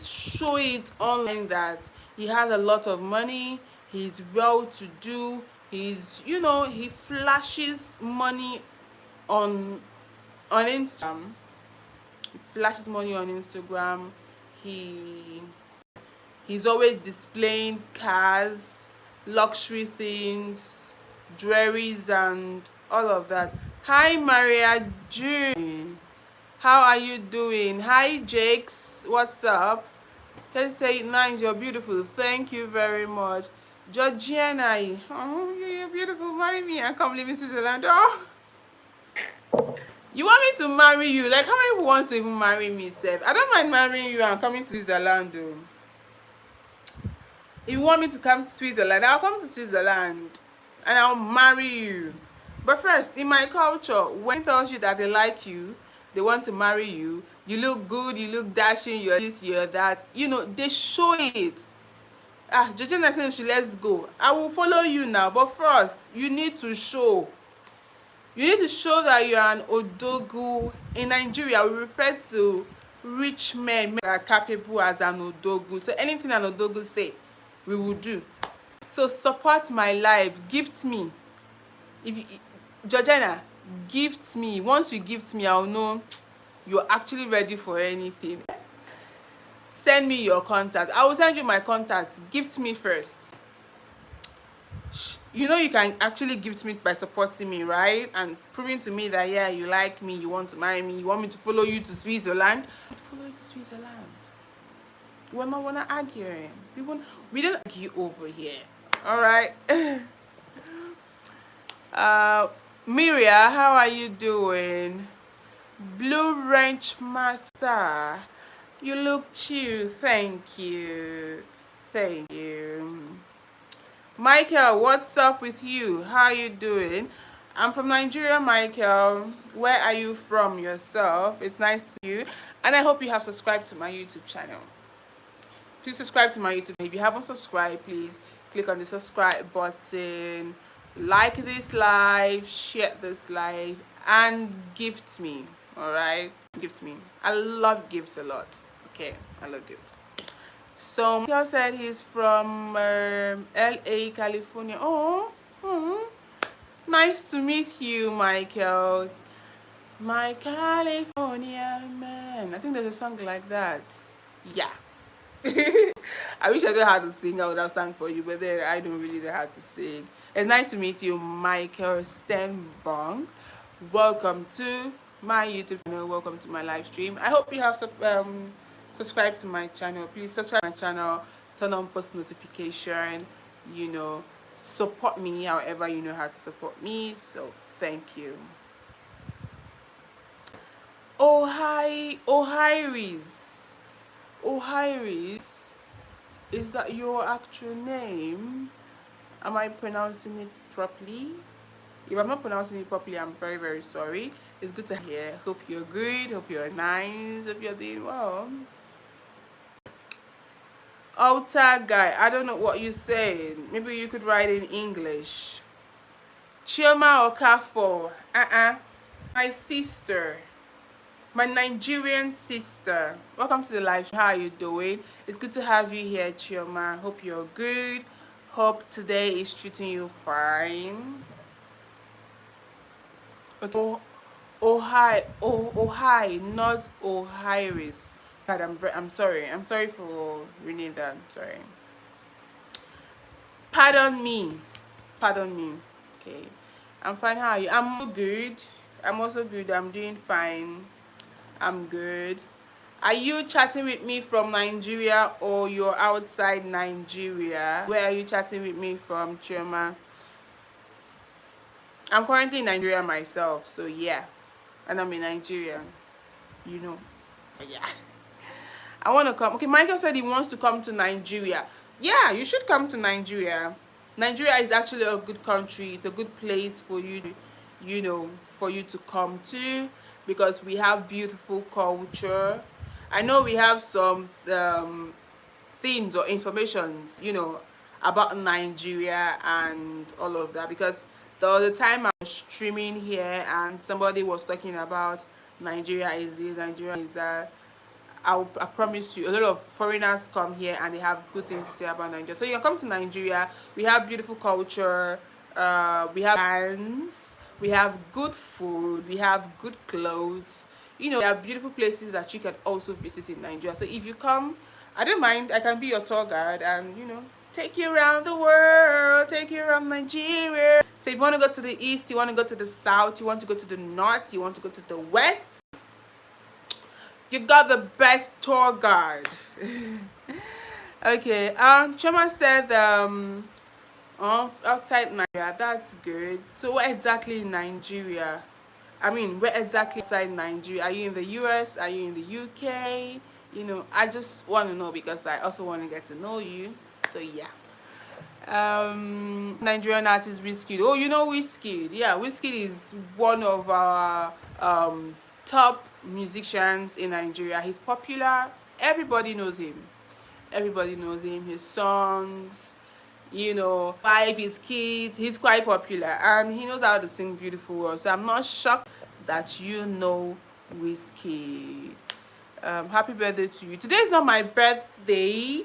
Speaker 1: show it online that he has a lot of money, he's well to do, he flashes money on Instagram. He flashes money on Instagram. He's always displaying cars, luxury things, jewelries, and all of that. Hi, Maria June. How are you doing? Hi, Jakes. What's up? Let's say nice. You're beautiful. Thank you very much. Georgiana. Oh, you're beautiful. Marry me and come live in Switzerland. Oh. You want me to marry you? Like, how many people want to even marry me, Seth? I don't mind marrying you and coming to Switzerland, though. If you want me to come to Switzerland, I'll come to Switzerland and I'll marry you. But first, in my culture, when it tells you that they like you, they want to marry you, you look good, you look dashing, you're this, you're that, they show it. Georgina said, let's go. I will follow you now, but first, you need to show. You need to show that you are an odogu. In Nigeria, we refer to rich men that are capable as an odogu. So anything an odogu say, we will do. So support my life. Gift me. Georgina, gift me. Once you gift me, I'll know you're actually ready for anything. Send me your contact. I will send you my contact. Gift me first. You can actually gift me by supporting me, right? And proving to me that, yeah, you like me, you want to marry me, you want me to follow you to Switzerland. I'd follow you to Switzerland. We're not wanna argue. We don't argue over here. All right. Miria, how are you doing? Blue Ranch Master, you look chill. Thank you. Michael, what's up with you? How are you doing? I'm from Nigeria, Michael. Where are you from yourself? It's nice to meet you, and I hope you have subscribed to my YouTube channel. Please subscribe to my YouTube. If you haven't subscribed, please click on the subscribe button, like this live, share this live, and gift me. All right, gift me. I love gifts a lot. Okay, I love gifts. So Michael said he's from LA, California. Nice to meet you, Michael. My California man. I think there's a song like that. Yeah. I wish I knew how to sing. I would have sang for you, but then I don't really know how to sing. It's nice to meet you, Michael Stenbong. Welcome to my YouTube channel. Welcome to my live stream. I hope you have subscribed to my channel. Please subscribe to my channel. Turn on post notification. Support me however you know how to support me. So thank you. Osiris. Is Is that your actual name? Am I pronouncing it properly? If I'm not pronouncing it properly, I'm very, very sorry. It's good to hear. Hope you're good. Hope you're nice. Hope you're doing well. Altar guy, I don't know what you're saying. Maybe you could write in English. Chioma Okafor. My sister. My Nigerian sister. Welcome to the live. How are you doing? It's good to have you here, Chioma. Hope you're good. Hope today is treating you fine. Okay. Ohio, not Ohiris. God, I'm sorry. I'm sorry for reading that. Sorry. Pardon me. Pardon me. Okay. I'm fine. How are you? I'm good. I'm also good. I'm doing fine. I'm good. Are you chatting with me from Nigeria or you're outside Nigeria? Where are you chatting with me from, Chioma? I'm currently in Nigeria myself, so yeah. And I'm in Nigeria, you know. So yeah. I want to come. Okay, Michael said he wants to come to Nigeria. Yeah, you should come to Nigeria. Nigeria is actually a good country. It's a good place for you, for you to come to because we have beautiful culture. I know we have some things or informations, about Nigeria and all of that because the other time I was streaming here and somebody was talking about Nigeria is this, Nigeria is that. I promise you, a lot of foreigners come here and they have good things to say about Nigeria. So you come to Nigeria, we have beautiful culture, we have bands, we have good food, we have good clothes. There are beautiful places that you can also visit in Nigeria. So if you come, I don't mind. I can be your tour guide and take you around the world, take you around Nigeria. So if you want to go to the east, you want to go to the south, you want to go to the north, you want to go to the west, you got the best tour guide. Okay. Choma said outside Nigeria. That's good. So where exactly in Nigeria? I mean, where exactly outside Nigeria? Are you in the US? Are you in the UK? I just want to know because I also want to get to know you. So yeah. Nigerian artist Wizkid. Oh, you know Wizkid. Yeah, Wizkid is one of our top musicians in Nigeria. He's popular. Everybody knows him. Everybody knows him. His songs, five his kids. He's quite popular and he knows how to sing beautiful words. So I'm not shocked that you know Wizkid. Happy birthday to you. Today is not my birthday,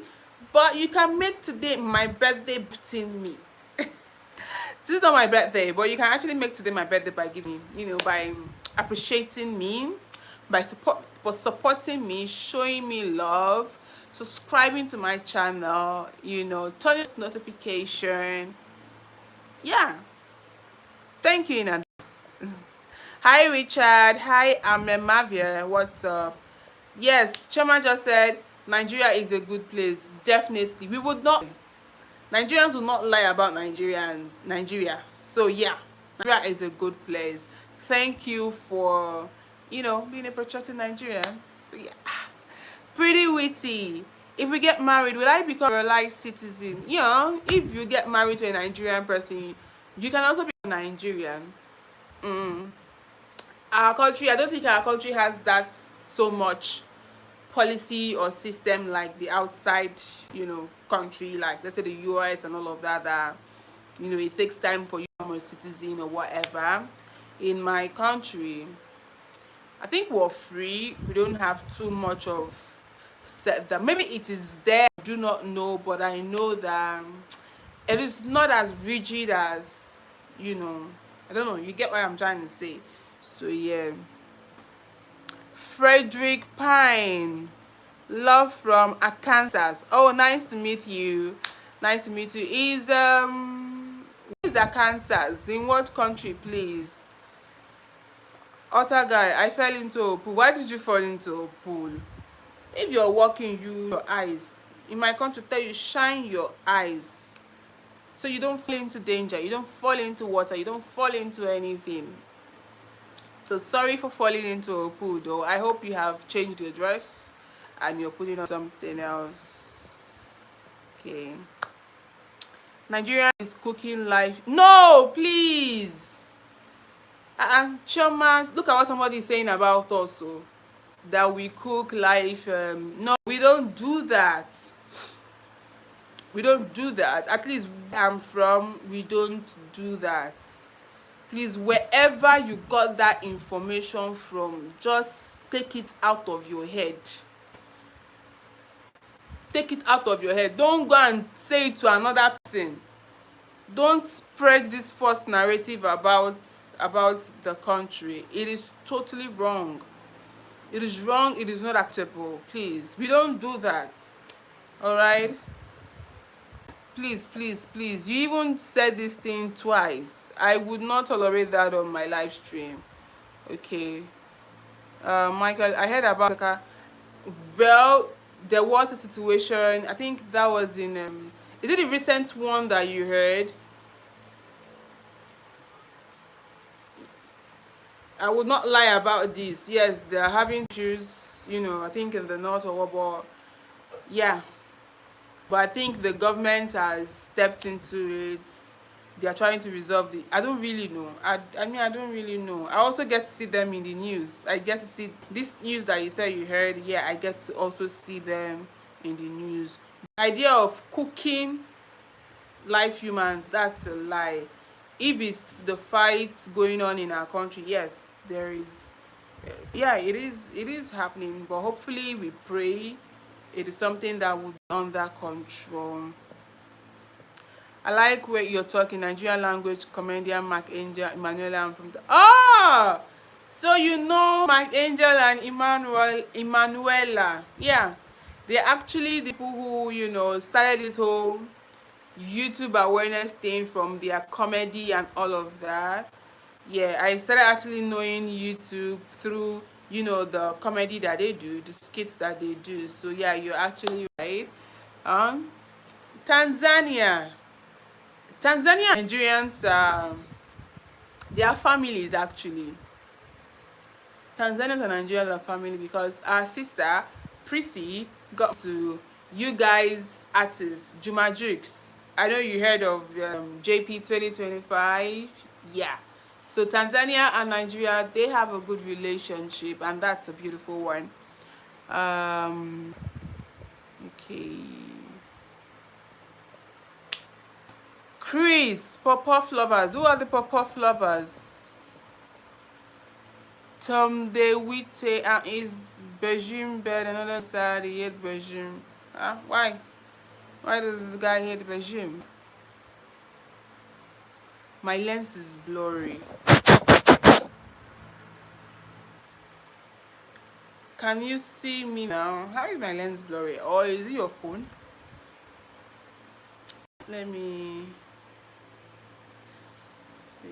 Speaker 1: but you can make today my birthday beating me. This is not my birthday, but you can actually make today my birthday by giving, by appreciating me, by supporting me, showing me love, subscribing to my channel, turning on notification. Yeah. Thank you in advance. Hi Richard. Hi Amemavia. What's up? Yes, Choma just said Nigeria is a good place. Definitely. We would not Nigerians will not lie about Nigeria. So yeah, Nigeria is a good place. Thank you for, being a patriotic Nigerian. So yeah. Pretty witty. If we get married, will I become a realized citizen? If you get married to a Nigerian person, you can also be a Nigerian. Our country, I don't think our country has that so much policy or system like the outside country, like let's say the US and all of that it takes time for you to become a citizen or whatever. In my country, I think we're free. We don't have too much of set that. Maybe it is there, I do not know, but I know that it is not as rigid as I don't know, you get what I'm trying to say. So yeah. Frederick Pine, love from Arkansas. Oh, nice to meet you. Nice to meet you. Is Arkansas? In what country, please? Otter guy, I fell into a pool. Why did you fall into a pool? If you're walking, your eyes. In my country, tell you shine your eyes, so you don't fall into danger. You don't fall into water. You don't fall into anything. So sorry for falling into a pool though. I hope you have changed your dress and you're putting on something else. Okay. Nigeria is cooking life. No, please. Choma, look at what somebody is saying about us. So, that we cook life. No, we don't do that. We don't do that. At least where I'm from, we don't do that. Please, wherever you got that information from, just take it out of your head. Take it out of your head. Don't go and say it to another person. Don't spread this false narrative about the country. It is totally wrong. It is wrong. It is not acceptable. Please, we don't do that. All right. Please, please, please. You even said this thing twice. I would not tolerate that on my live stream. Okay. Michael, I heard about. Well, there was a situation. I think that was in. Is it the recent one that you heard? I would not lie about this. Yes, they are having issues. You know, I think in the north or what, but yeah. But I think the government has stepped into it. They are trying to resolve the. I don't really know. I mean, I don't really know. I also get to see them in the news. I get to see this news that you said you heard. Yeah, I get to also see them in the news. The idea of cooking live humans, that's a lie. If it's the fights going on in our country, yes, there is. Yeah, it is happening, but hopefully we pray it is something that would be under control. I like where you're talking Nigerian language comedian Mark Angel, Emanuela. I'm from the so you know Mark Angel and Emanuela. Yeah, they're actually the people who, you know, started this whole YouTube awareness thing from their comedy and all of that. Yeah, I started actually knowing YouTube through, you know, the comedy that they do, the skits that they do. So yeah, you're actually right. Um, Tanzania, Nigerians, they are families actually. Tanzanians and Nigerians are family because our sister Prissy got to you guys artists Juma Jukes. I know you heard of JP 2025. Yeah. So Tanzania and Nigeria, they have a good relationship, and that's a beautiful one. Okay. Chris, pop-off lovers. Who are the pop-off lovers? Tom DeWitte and is Beijing bed another side he hate Beijing. Why? Why does this guy hate Beijing? My lens is blurry. Can you see me now? How is my lens blurry? Or is it your phone? Let me see.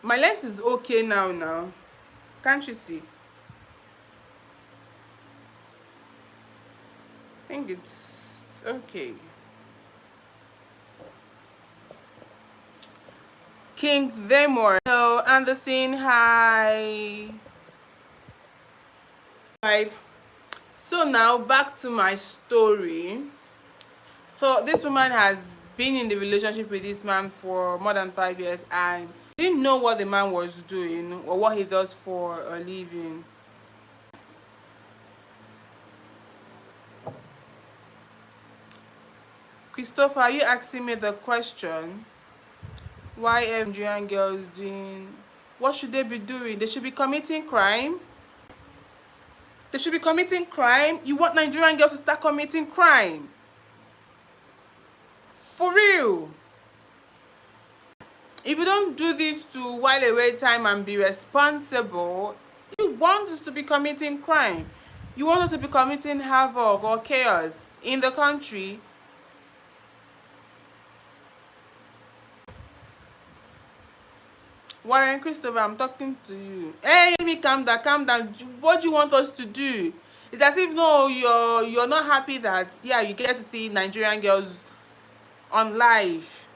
Speaker 1: My lens is okay now. Can't you see? I think it's okay. King Themore. Hello, Anderson. Hi. Right. So now back to my story. So this woman has been in the relationship with this man for more than 5 years and didn't know what the man was doing or what he does for a living. Christopher, are you asking me the question? Why are Nigerian girls doing? What should they be doing? They should be committing crime. They should be committing crime. You want Nigerian girls to start committing crime? For real. If you don't do this to while away time and be responsible, you want us to be committing crime. You want us to be committing havoc or chaos in the country. Warren Christopher, I'm talking to you. Hey, let me calm down, calm down. What do you want us to do? It's as if no, you're not happy that yeah you get to see Nigerian girls on live.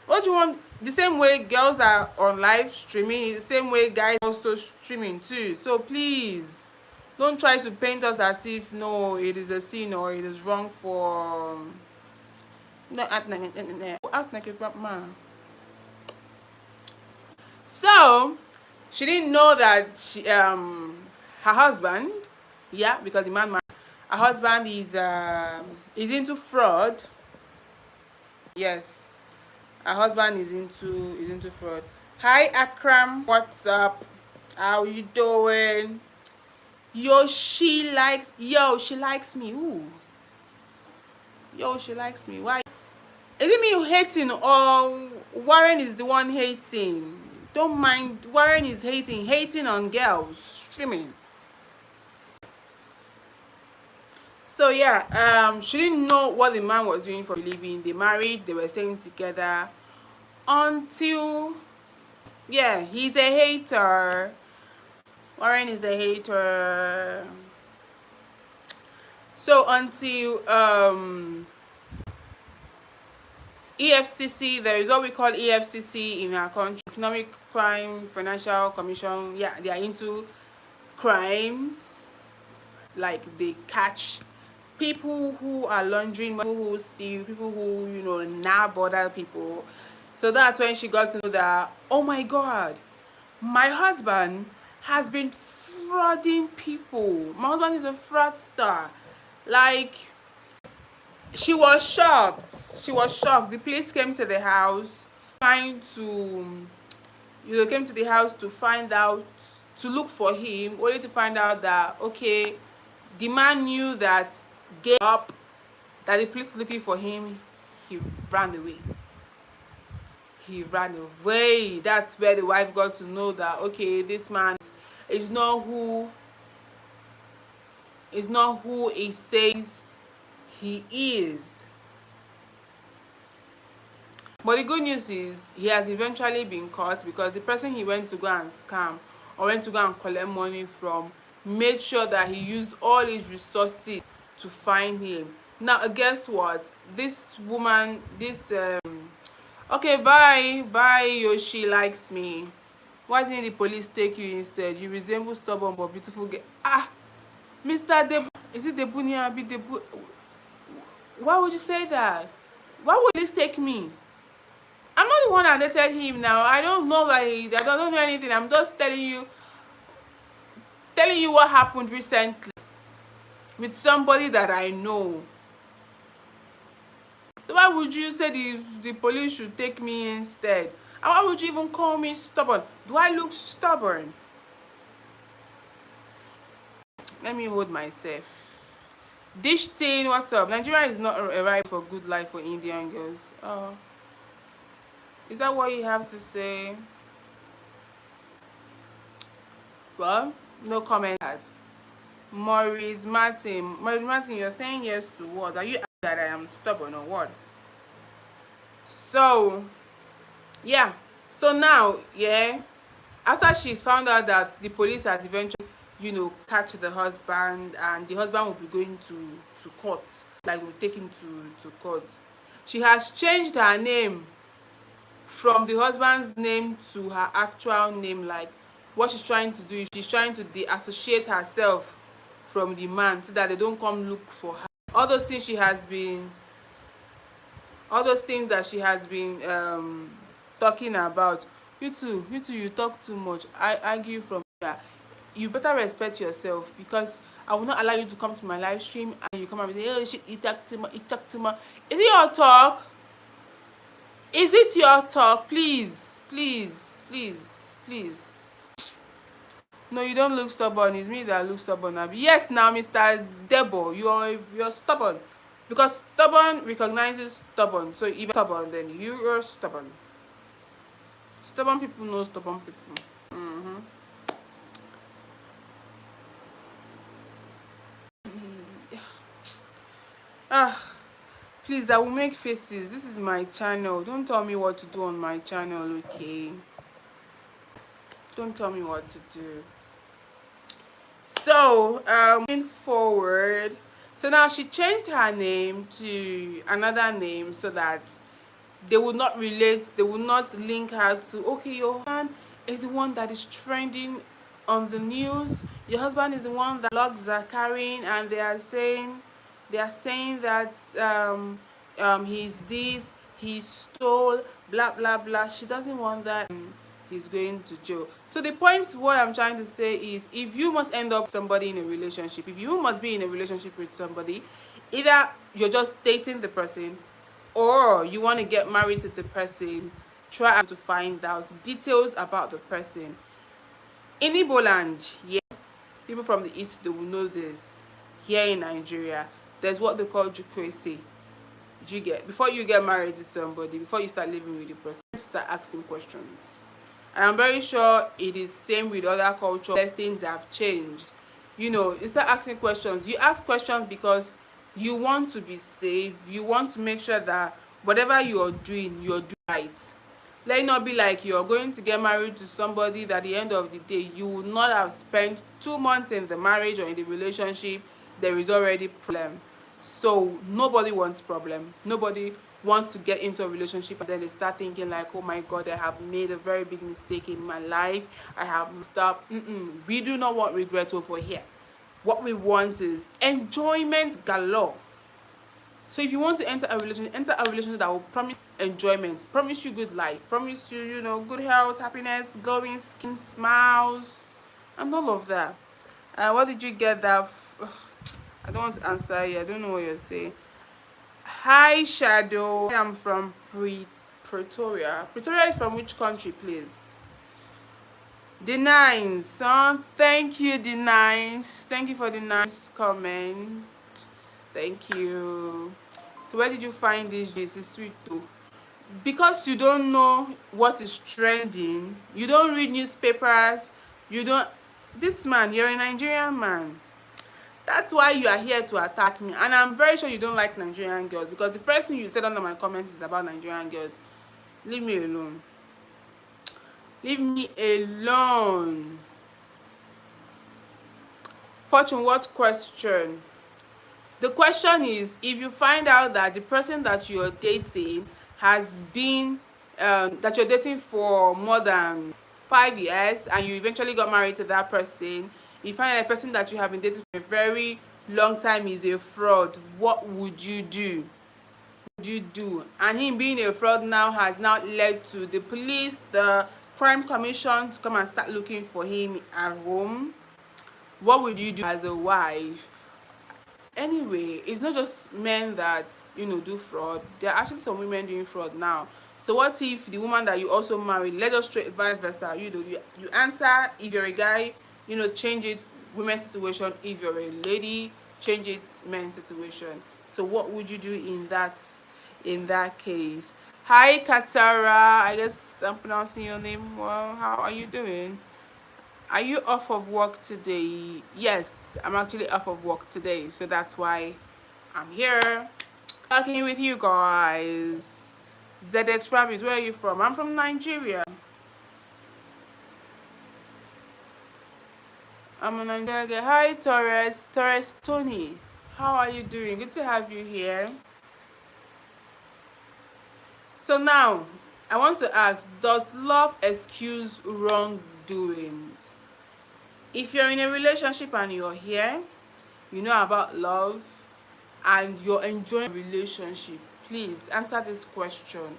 Speaker 1: What do you want? The same way girls are on live streaming, the same way guys are also streaming too. So please don't try to paint us as if no, it is a sin or it is wrong for no act like a grandma. So she didn't know that her husband, yeah, because the man, her husband is into fraud. Yes, her husband is into fraud. Hi Akram, what's up? How you doing? She likes me. Ooh. Yo, she likes me. Why? Is it me hating or Warren is the one hating? Don't mind. Warren is hating on girls streaming. So yeah, she didn't know what the man was doing for a living. They married, they were staying together until, yeah, he's a hater. Warren is a hater. So until EFCC, there is what we call EFCC in our country, Economic Crime Financial Commission. Yeah, they are into crimes, like they catch people who are laundering money, people who steal, people who nab other people. So that's when she got to know that, oh my god, my husband has been frauding people. My husband is a fraudster. Like, she was shocked. The police came to the house trying to came to the house to find out, to look for him, only to find out that, okay, the man knew that gave up, that the police looking for him. He ran away. That's where the wife got to know that, okay, this man is not who he says he is. But the good news is he has eventually been caught, because the person he went to go and scam or went to go and collect money from made sure that he used all his resources to find him. Now guess what? This woman, okay, bye Yoshi likes me. Why didn't the police take you instead? You resemble stubborn but beautiful girl. Mr. Debu, is it Debunia? Debu? Why would you say that? Why would this take me? I'm not the one that dated him now. I don't know I don't know anything. I'm just telling you what happened recently with somebody that I know. So why would you say the police should take me instead? And why would you even call me stubborn? Do I look stubborn? Let me hold myself. Dish thing, what's up? Nigeria is not a right for good life for Indian girls. Oh. Is that what you have to say? Well, no comment. Maurice Martin, you're saying yes to what? Are you asking that I am stubborn or what? So, yeah. So now, yeah, after she's found out that the police has eventually, catch the husband, and the husband will be going to court, like will take him to court. She has changed her name from the husband's name to her actual name. Like, what she's trying to do is she's trying to de-associate herself from the man so that they don't come look for her. All those things that she has been talking about. You talk too much. I argue from here. You better respect yourself, because I will not allow you to come to my live stream and you come and say, oh shit, you talk too much, Is it your talk? Is it your talk? Please. No, you don't look stubborn. It's me that looks stubborn. Yes, now, Mr. Debo, you're stubborn. Because stubborn recognizes stubborn. So if you're stubborn, then you're stubborn. Stubborn people know stubborn people. Please, I will make faces. This is my channel. Don't tell me what to do on my channel, okay? Don't tell me what to do. So moving forward, So now she changed her name to another name so that they would not relate, they would not link her to, okay, your husband is the one that is trending on the news, your husband is the one that blogs are carrying, and they are saying that he's this, he stole, blah blah blah. She doesn't want that. He's going to jail. So the point, what I'm trying to say is, if you must end up with somebody in a relationship, if you must be in a relationship with somebody, either you're just dating the person or you want to get married to the person, try to find out details about the person. In Igbo land, yeah, people from the east, they will know this. Here in Nigeria, there's what they call jukwese. You get, before you get married to somebody, before you start living with the person, start asking questions. And I'm very sure it is same with other cultures. Less things have changed. You start asking questions. You ask questions because you want to be safe. You want to make sure that whatever you're doing right. Let it not be like you're going to get married to somebody that at the end of the day you will not have spent 2 months in the marriage or in the relationship. There is already problem. So nobody wants problem. Nobody wants to get into a relationship and then they start thinking like, oh my god, I have made a very big mistake in my life, I have stopped. We do not want regret over here. What we want is enjoyment galore. So if you want to enter a relationship that will promise enjoyment, promise you good life, promise you, good health, happiness, glowing skin, smiles, and all of that. What did you get that? I don't want to answer you. I don't know what you're saying. Hi, Shadow. I'm from Pretoria. Pretoria is from which country, please? The Nines, son. Thank you, the Nines. Thank you for the nice comment. Thank you. So where did you find this? This is sweet too. Because you don't know what is trending, you don't read newspapers, you don't. This man, you're a Nigerian man. That's why you are here to attack me. And I'm very sure you don't like Nigerian girls, because the first thing you said under my comments is about Nigerian girls. Leave me alone. Leave me alone. Fortune, what question? The question is, if you find out that the person that you're dating has been, that you're dating for more than 5 years and you eventually got married to that person, you find that the person that you have been dating for a very long time is a fraud, what would you do? And him being a fraud now has now led to the police, the crime commission to come and start looking for him at home. What would you do as a wife? Anyway, it's not just men that do fraud. There are actually some women doing fraud now. So what if the woman that you also married, let's just straight vice versa, you answer. If you're a guy, change it, women's situation. If you're a lady, change it, men's situation. So what would you do in that case? Hi, Katara. I guess I'm pronouncing your name well. How are you doing? Are you off of work today? Yes, I'm actually off of work today, so that's why I'm here talking with you guys. ZX Rabbit, where are you from? I'm from Nigeria. I'm a Nigerian girl. Hi, Torres Tony. How are you doing? Good to have you here. So now, I want to ask, does love excuse wrongdoings? If you're in a relationship and you're here, you know about love, and you're enjoying a relationship, please answer this question.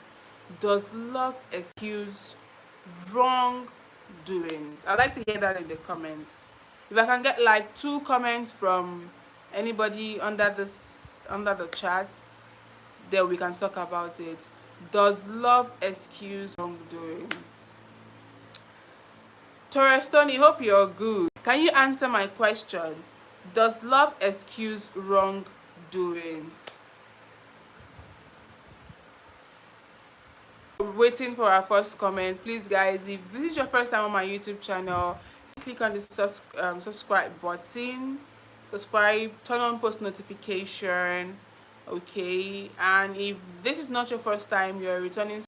Speaker 1: Does love excuse wrongdoings? I'd like to hear that in the comments. If I can get like 2 comments from anybody under the chat, then we can talk about it. Does love excuse wrongdoings? Torres Tony, hope you're good. Can you answer my question? Does love excuse wrongdoings? Waiting for our first comment. Please, guys, if this is your first time on my YouTube channel, click on the subscribe button. Subscribe, turn on post notification. Okay, and if this is not your first time, you're a returning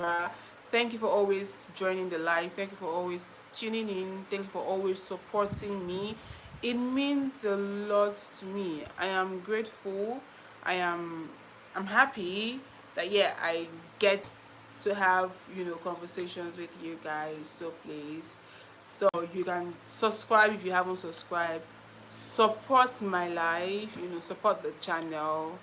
Speaker 1: subscriber. Thank you for always joining the live. Thank you for always tuning in. Thank you for always supporting me. It means a lot to me. I am grateful. I am I'm happy that yeah, I get to have, conversations with you guys. So please, so you can subscribe if you haven't subscribed. Support my life, support the channel,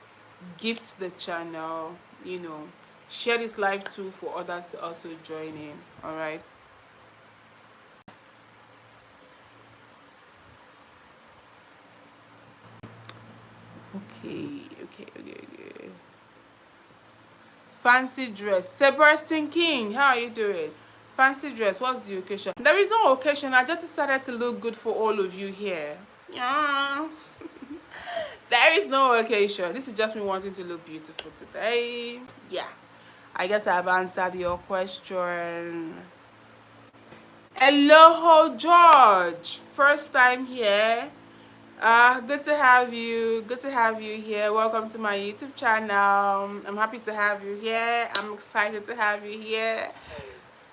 Speaker 1: gift the channel, you know, share this live too for others to also join in. All right. Okay. Fancy dress. Sebastian King, how are you doing? Fancy dress, what's the occasion? There is no occasion. I just decided to look good for all of you here. Yeah. There is no occasion. This is just me wanting to look beautiful today. Yeah. I guess I've answered your question. Hello, George. First time here. Good to have you. Good to have you here. Welcome to my YouTube channel. I'm happy to have you here. I'm excited to have you here.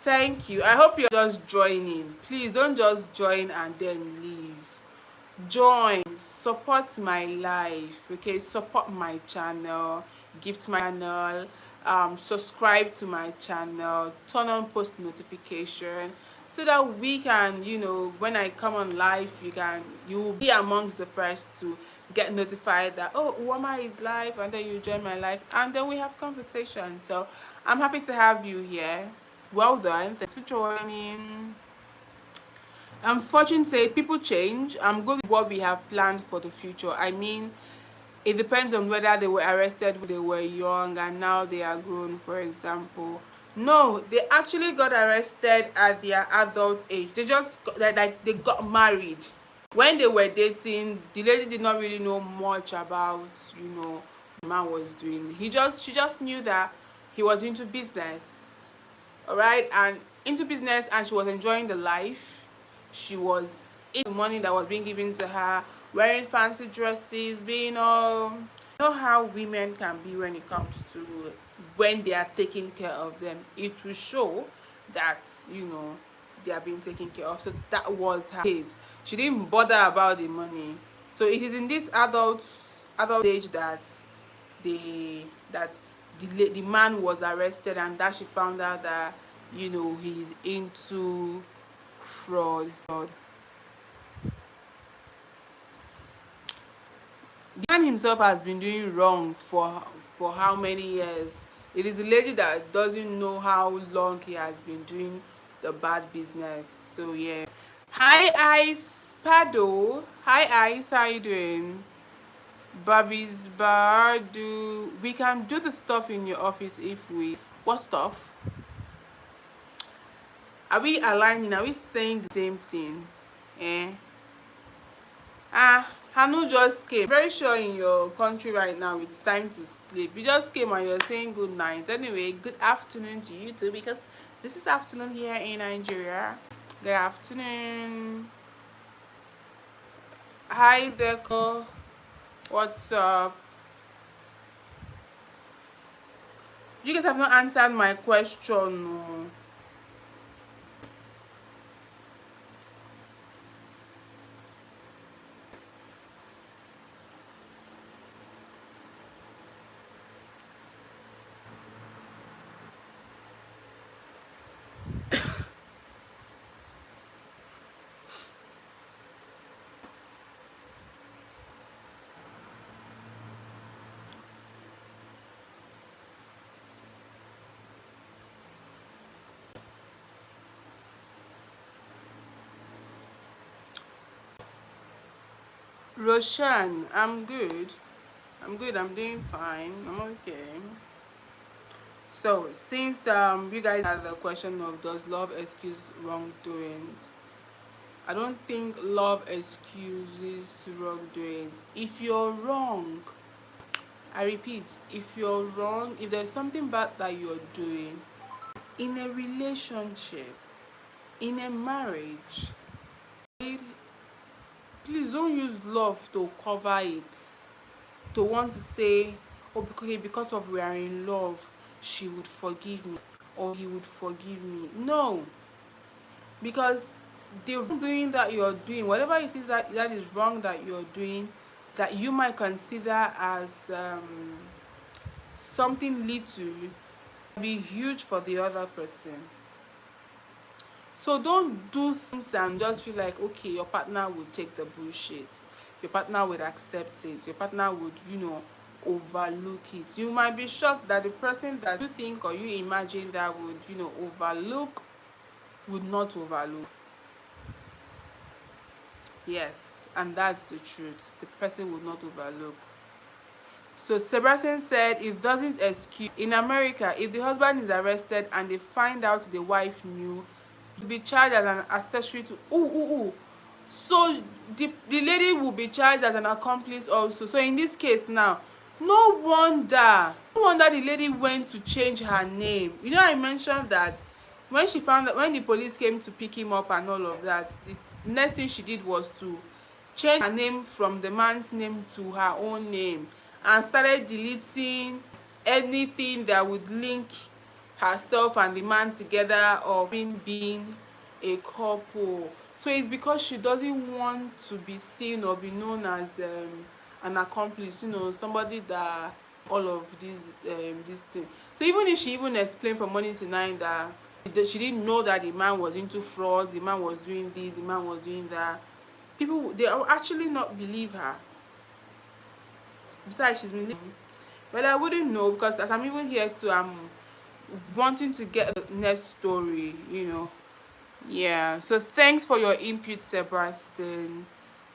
Speaker 1: Thank you. I hope you're just joining. Please don't just join and then leave. Join, support my life, okay? Support my channel, gift my channel, subscribe to my channel, turn on post notification so that we can, when I come on live, you will be amongst the first to get notified that, oh, Uwama is live, and then you join my live and then we have conversation. So I'm happy to have you here. Well done. Thanks for joining. Unfortunately, people change. I'm good with what we have planned for the future. I mean, it depends on whether they were arrested when they were young and now they are grown, for example. No, they actually got arrested at their adult age. They just like they got married. When they were dating, the lady did not really know much about, the man was doing. She just knew that he was into business. All right, and into business, and she was enjoying the life. She was eating the money that was being given to her, wearing fancy dresses, being all, how women can be when it comes to when they are taking care of them. It will show that, they are being taken care of. So that was her case. She didn't bother about the money. So it is in this adult age that they that the man was arrested, and that she found out that, he's into fraud. The man himself has been doing wrong for how many years? It is the lady that doesn't know how long he has been doing the bad business. So yeah. Hi Ice Pado. Hi Ice, how you doing? Babies bar, do we can do the stuff in your office if we what stuff? Are we aligning? Are we saying the same thing? Eh? Hanu just came. Very sure in your country right now it's time to sleep. You just came and you're saying good night. Anyway, good afternoon to you too, because this is afternoon here in Nigeria. Good afternoon. Hi Deco. What's up? You guys have not answered my question. No. Roshan, I'm good. I'm good. I'm doing fine. I'm okay. So, since you guys had the question of does love excuse wrongdoings, I don't think love excuses wrongdoings. If you're wrong, I repeat, if you're wrong, if there's something bad that you're doing in a relationship, in a marriage, please don't use love to cover it. To want to say, oh, because of we are in love, she would forgive me or he would forgive me. No, because the wrongdoing that you're doing, whatever it is that is wrong that you're doing, that you might consider as something little, be huge for the other person. So don't do things and just feel like, okay, your partner would take the bullshit, your partner would accept it, your partner would, overlook it. You might be shocked that the person that you think or you imagine that would, overlook, would not overlook. Yes, and that's the truth. The person would not overlook. So Sebastian said it doesn't excuse. In America, if the husband is arrested and they find out the wife knew, he'll be charged as an accessory to so the lady will be charged as an accomplice also. So in this case now, no wonder the lady went to change her name. I mentioned that when she found that when the police came to pick him up and all of that, the next thing she did was to change her name from the man's name to her own name and started deleting anything that would link herself and the man together or being a couple. So it's because she doesn't want to be seen or be known as an accomplice, somebody that all of this thing. So even if she even explained from morning to night that she didn't know that the man was into fraud, the man was doing this, the man was doing that, people, they will actually not believe her. Besides, she's been, well, I wouldn't know, because as I'm even here too, I'm wanting to get the next story. Yeah, so thanks for your input, Sebastian.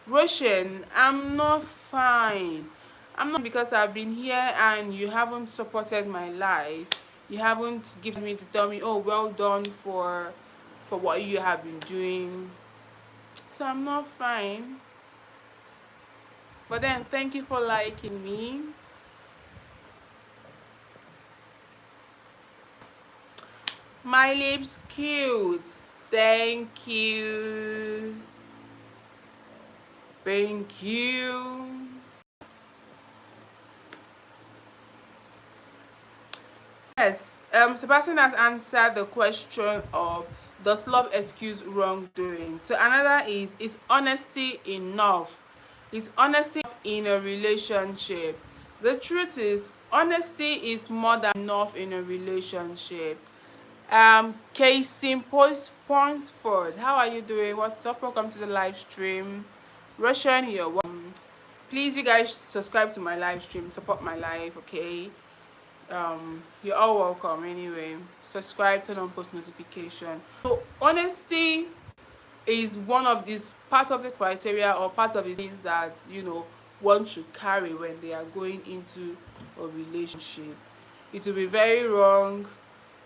Speaker 1: Roshan, I'm not fine. I'm not, because I've been here and you haven't supported my life. You haven't given me to tell me, oh, well done for what you have been doing. So I'm not fine. But then thank you for liking me. My lips cute. Thank you. Thank you. Yes, Sebastian has answered the question of, does love excuse wrongdoing? So another is honesty enough? Is honesty in a relationship? The truth is, honesty is more than enough in a relationship. Casey Ponsford, how are you doing? What's up? Welcome to the live stream. Russian here. Please, you guys subscribe to my live stream, support my life, okay? You're all welcome anyway. Subscribe, turn on post notification. So honesty is one of these part of the criteria or part of the things that one should carry when they are going into a relationship. It will be very wrong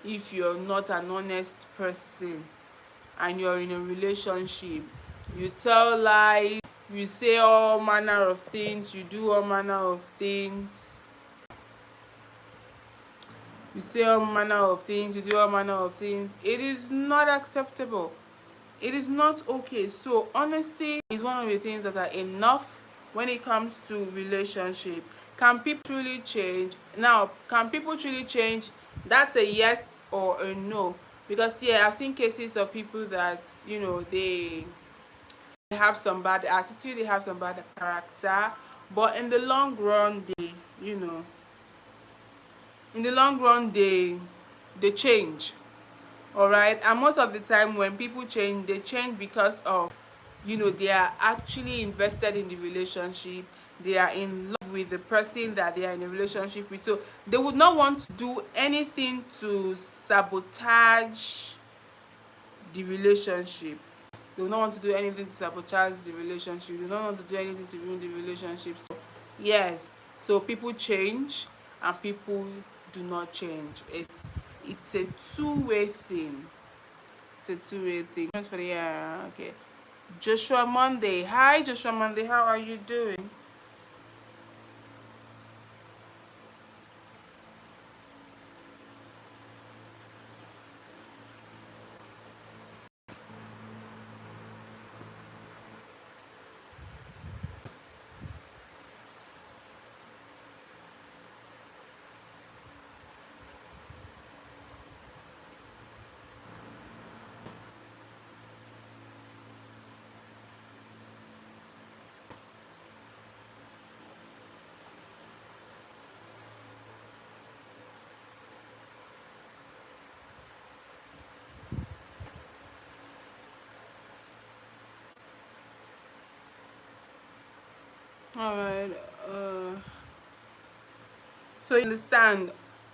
Speaker 1: if you're not an honest person and you're in a relationship. You tell lies, you say all manner of things, you do all manner of things. You say all manner of things, you do all manner of things. It is not acceptable. It is not okay. So honesty is one of the things that are enough when it comes to relationship. Can people truly change? Now, can people truly change? That's a yes or a no. Because yeah, I've seen cases of people that they have some bad attitude, they have some bad character, but in the long run, you know in the long run they change. All right, and most of the time when people change, they change because of they are actually invested in the relationship, they are in love with the person that they are in a relationship with, so they would not want to do anything to sabotage the relationship. They will not want to do anything to sabotage the relationship. They do not want to do anything to ruin the relationship. So yes, so people change and people do not change. It's a two-way thing. It's a two-way thing. Thanks for the okay. Joshua Monday. Hi Joshua Monday, how are you doing? All right. Uh, so you understand,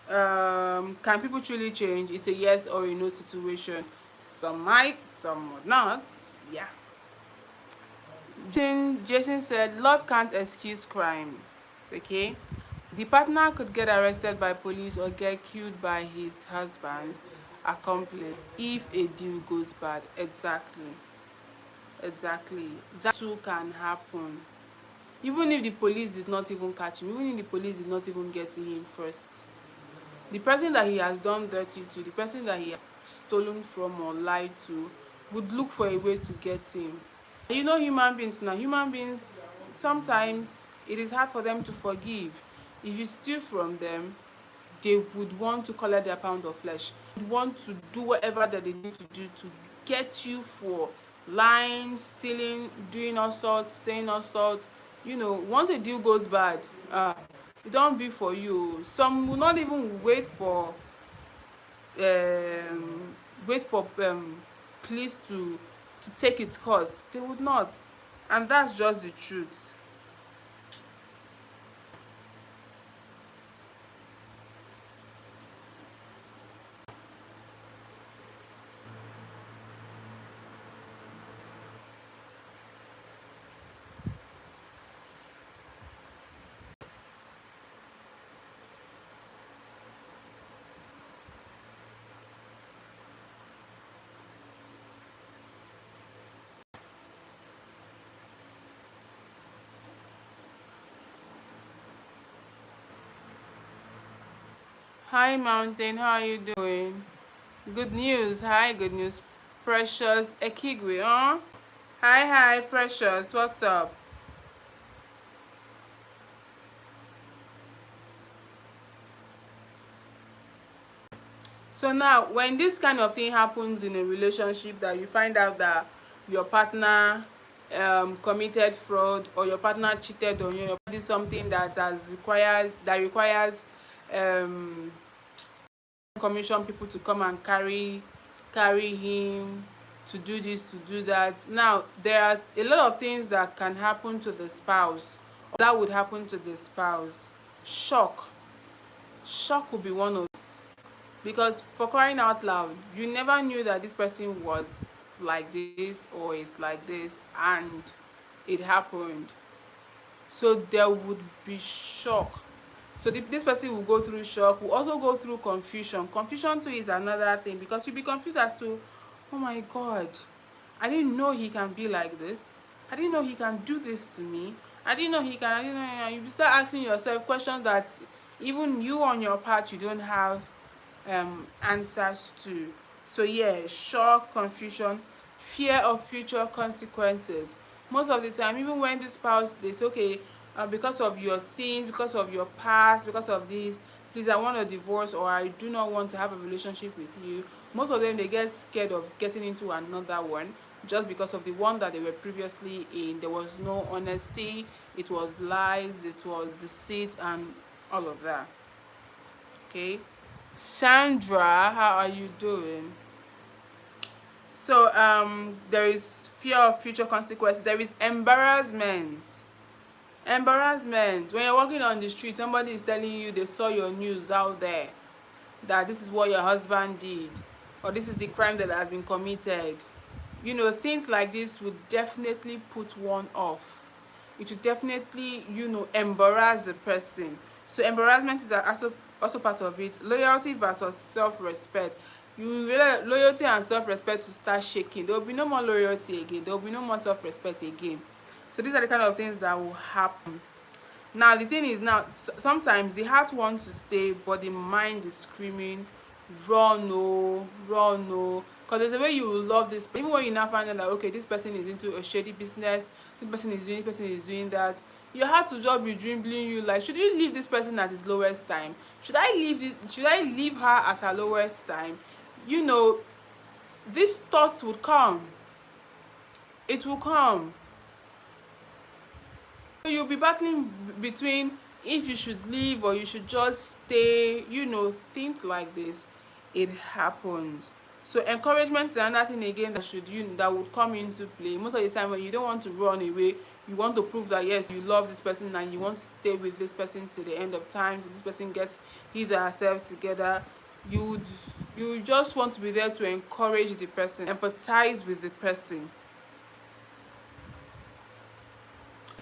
Speaker 1: can people truly change? It's a yes or a no situation. Some might, some would not. Yeah. Jason said, love can't excuse crimes. Okay. The partner could get arrested by police or get killed by his husband, accomplice, if a deal goes bad. Exactly. Exactly. That too can happen. Even if the police did not even catch him, even if the police did not even get to him first, the person that he has done dirty to, the person that he has stolen from or lied to, would look for a way to get him. You know, human beings now, human beings, sometimes it is hard for them to forgive. If you steal from them, they would want to collect their pound of flesh. They would want to do whatever that they need to do to get you for lying, stealing, doing all sorts, saying all sorts. You know, once a deal goes bad, it don't be for you. Some will not even um, wait for police to take its course. They would not, and that's just the truth. Hi Mountain, how are you doing? Good news. Hi, good news. Precious Ekigwe, huh? Hi, Precious. What's up? So now, when this kind of thing happens in a relationship, that you find out that your partner committed fraud, or your partner cheated on you, your partner did something that requires um, commission people to come and carry him, to do this, to do that. Now, there are a lot of things that can happen to the spouse, or that would happen to the spouse. Shock. Shock would be one of it, because for crying out loud, you never knew that this person was like this or is like this, and it happened. So there would be shock. So this person will go through shock, will also go through confusion. Confusion too is another thing, because you'll be confused as to, oh my God, I didn't know he can be like this. I didn't know he can do this to me. I didn't know. You start asking yourself questions that even you on your part, you don't have answers to. So yeah, shock, confusion, fear of future consequences. Most of the time, even when the spouse, they say, okay, because of your sins, because of your past, because of this, please, I want a divorce, or I do not want to have a relationship with you. Most of them, they get scared of getting into another one, just because of the one that they were previously in. There was no honesty, it was lies, it was deceit, and all of that. Okay. Sandra, how are you doing? So there is fear of future consequences. There is embarrassment. Embarrassment. When you're walking on the street, somebody is telling you they saw your news out there, that this is what your husband did, or this is the crime that has been committed. You know, things like this would definitely put one off. It would definitely, embarrass the person. So embarrassment is also part of it. Loyalty versus self-respect. You realize loyalty and self-respect will start shaking. There will be no more loyalty again. There will be no more self-respect again. So these are the kind of things that will happen. Now the thing is, now sometimes the heart wants to stay, but the mind is screaming, run, no, run, no. Because there's a way you will love this, even when you now find out that, okay, this person is into a shady business, this person is doing that, your heart will just be dribbling you like, should you leave this person at his lowest time? Should I leave her at her lowest time? You know, these thoughts would come. It will come. So you'll be battling between if you should leave or you should just stay, things like this. It happens. So encouragement is another thing again that would come into play. Most of the time when you don't want to run away, you want to prove that yes, you love this person and you want to stay with this person to the end of time, till this person gets his or herself together. you you just want to be there to encourage the person, empathize with the person.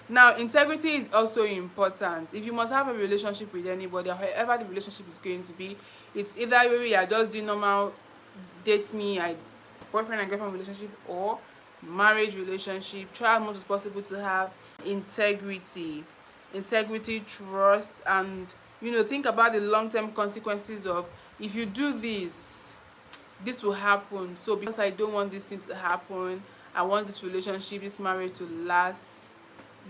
Speaker 1: Now, integrity is also important. If you must have a relationship with anybody, however the relationship is going to be, it's either maybe you are just doing normal date me, I boyfriend and girlfriend relationship, or marriage relationship. Try as much as possible to have integrity, trust, and think about the long-term consequences of, if you do this, this will happen. So because I don't want this thing to happen, I want this relationship, this marriage to last,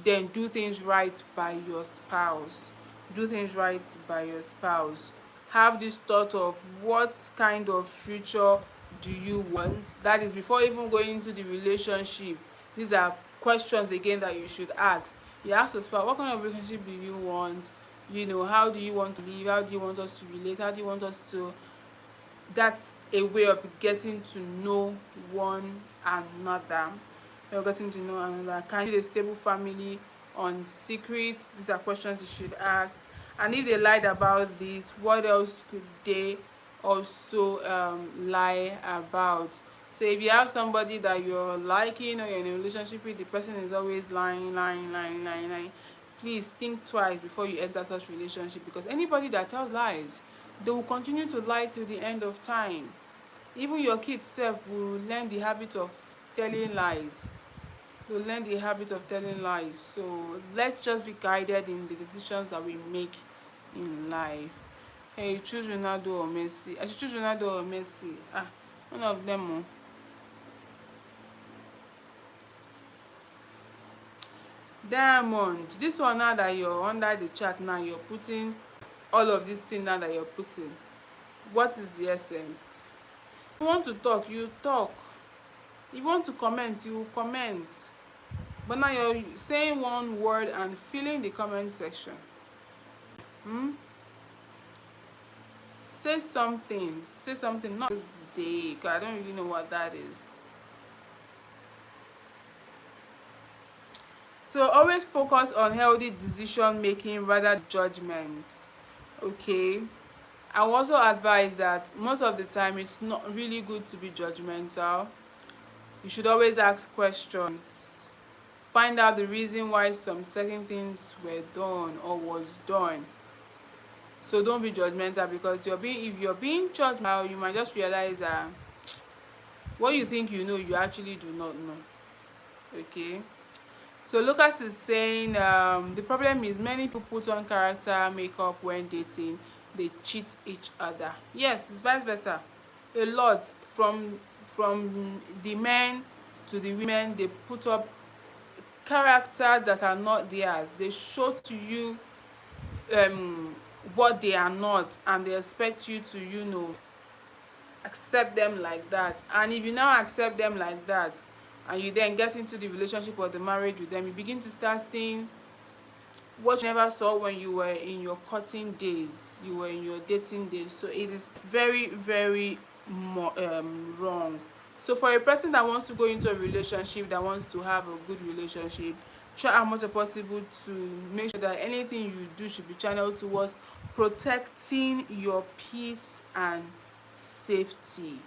Speaker 1: then do things right by your spouse. Do things right by your spouse. Have this thought of what kind of future do you want. That is before even going into the relationship. These are questions again that you should ask. You ask your spouse, what kind of relationship do you want? How do you want to live? How do you want us to relate? How do you want us to, that's a way of getting to know one another. You're getting to know another. Can you build a stable family on secrets? These are questions you should ask. And if they lied about this, what else could they also lie about? So if you have somebody that you're liking or you're in a relationship with, the person is always lying, please think twice before you enter such relationship, because anybody that tells lies, they will continue to lie till the end of time. Even your kids self will learn the habit of telling lies. Will learn the habit of telling lies. So let's just be guided in the decisions that we make in life. Hey, choose Ronaldo or Messi. I should choose Ronaldo or Messi. One of them. Diamond, this one, now that you're under the chat, now you're putting all of this thing now that you're putting. What is the essence? You want to talk, you talk. You want to comment, you comment. But now you're saying one word and filling the comment section. Say something, not this day, because I don't really know what that is. So always focus on healthy decision making rather than judgment. Okay, I will also advise that most of the time it's not really good to be judgmental. You should always ask questions. Find out the reason why some certain things were done or was done. So don't be judgmental, because if you're being judged now, you might just realize that what you think you know, you actually do not know. Okay. So Lucas is saying the problem is many people put on character makeup when dating. They cheat each other. Yes, it's vice versa. A lot, from the men to the women, they put up characters that are not theirs. They show to you what they are not, and they expect you to accept them like that. And if you now accept them like that, and you then get into the relationship or the marriage with them, you begin to start seeing what you never saw when you were in your courting days, you were in your dating days. So it is very, very wrong. So for a person that wants to go into a relationship, that wants to have a good relationship, try as much as possible to make sure that anything you do should be channeled towards protecting your peace and safety.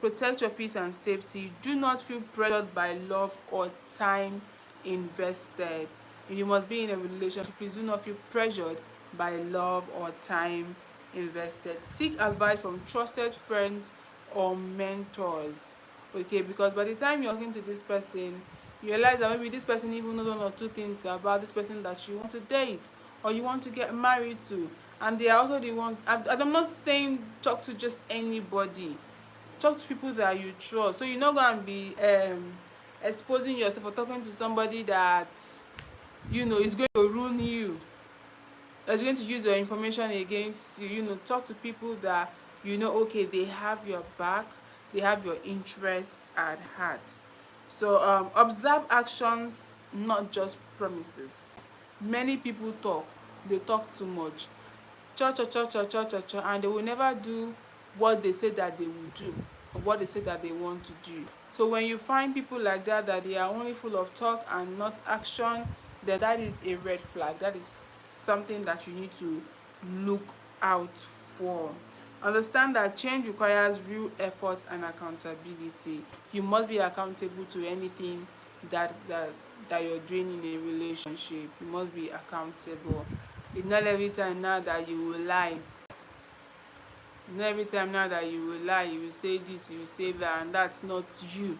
Speaker 1: Protect your peace and safety. Do not feel pressured by love or time invested. You must be in a relationship. Please do not feel pressured by love or time invested. Seek advice from trusted friends or mentors. Okay, because by the time you're talking to this person, you realize that maybe this person even knows one or two things about this person that you want to date or you want to get married to. And they are also the ones, I'm not saying talk to just anybody. Talk to people that you trust. So you're not going to be exposing yourself or talking to somebody that is going to ruin you, that's going to use your information against you. Talk to people that okay, they have your back, they have your interest at heart. So observe actions, not just promises. Many people talk, they talk too much, and they will never do what they say that they will do. of what they say that they want to do. So when you find people like that they are only full of talk and not action, then that is a red flag. That is something that you need to look out for. Understand that change requires real effort and accountability. You must be accountable to anything that you're doing in a relationship. You must be accountable. It's not every time now that you will lie. Not every time now that you will lie, you will say this, you will say that, and that's not you.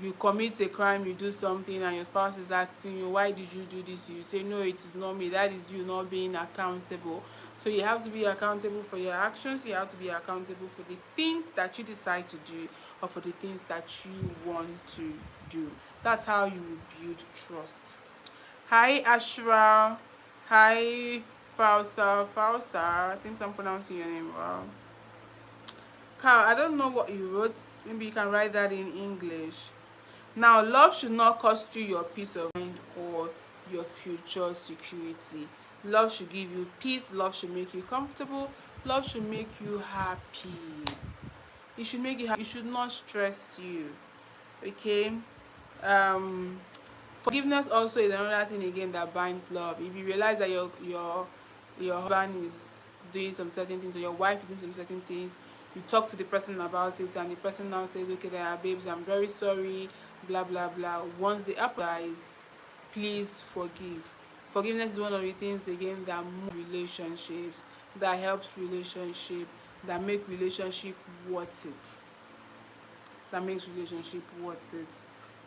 Speaker 1: You commit a crime, you do something, and your spouse is asking you, why did you do this? You say, no, it is not me. That is you not being accountable. So you have to be accountable for your actions. You have to be accountable for the things that you decide to do, or for the things that you want to do. That's how you will build trust. Hi, Ashra. Hi, Fausa. Fausa. I think I'm pronouncing your name wrong. Carl, I don't know what you wrote. Maybe you can write that in English. Now, love should not cost you your peace of mind or your future security. Love should give you peace. Love should make you comfortable. Love should make you happy. It should make you happy. It should not stress you. Okay? Forgiveness also is another thing again that binds love. If you realize that your husband is doing some certain things, or your wife is doing some certain things, you talk to the person about it, and the person now says, okay, there are babes, I'm very sorry, blah blah blah. Once they apologize, please forgive. Forgiveness is one of the things again that move relationships, that helps relationship, that make relationship worth it. That makes relationship worth it.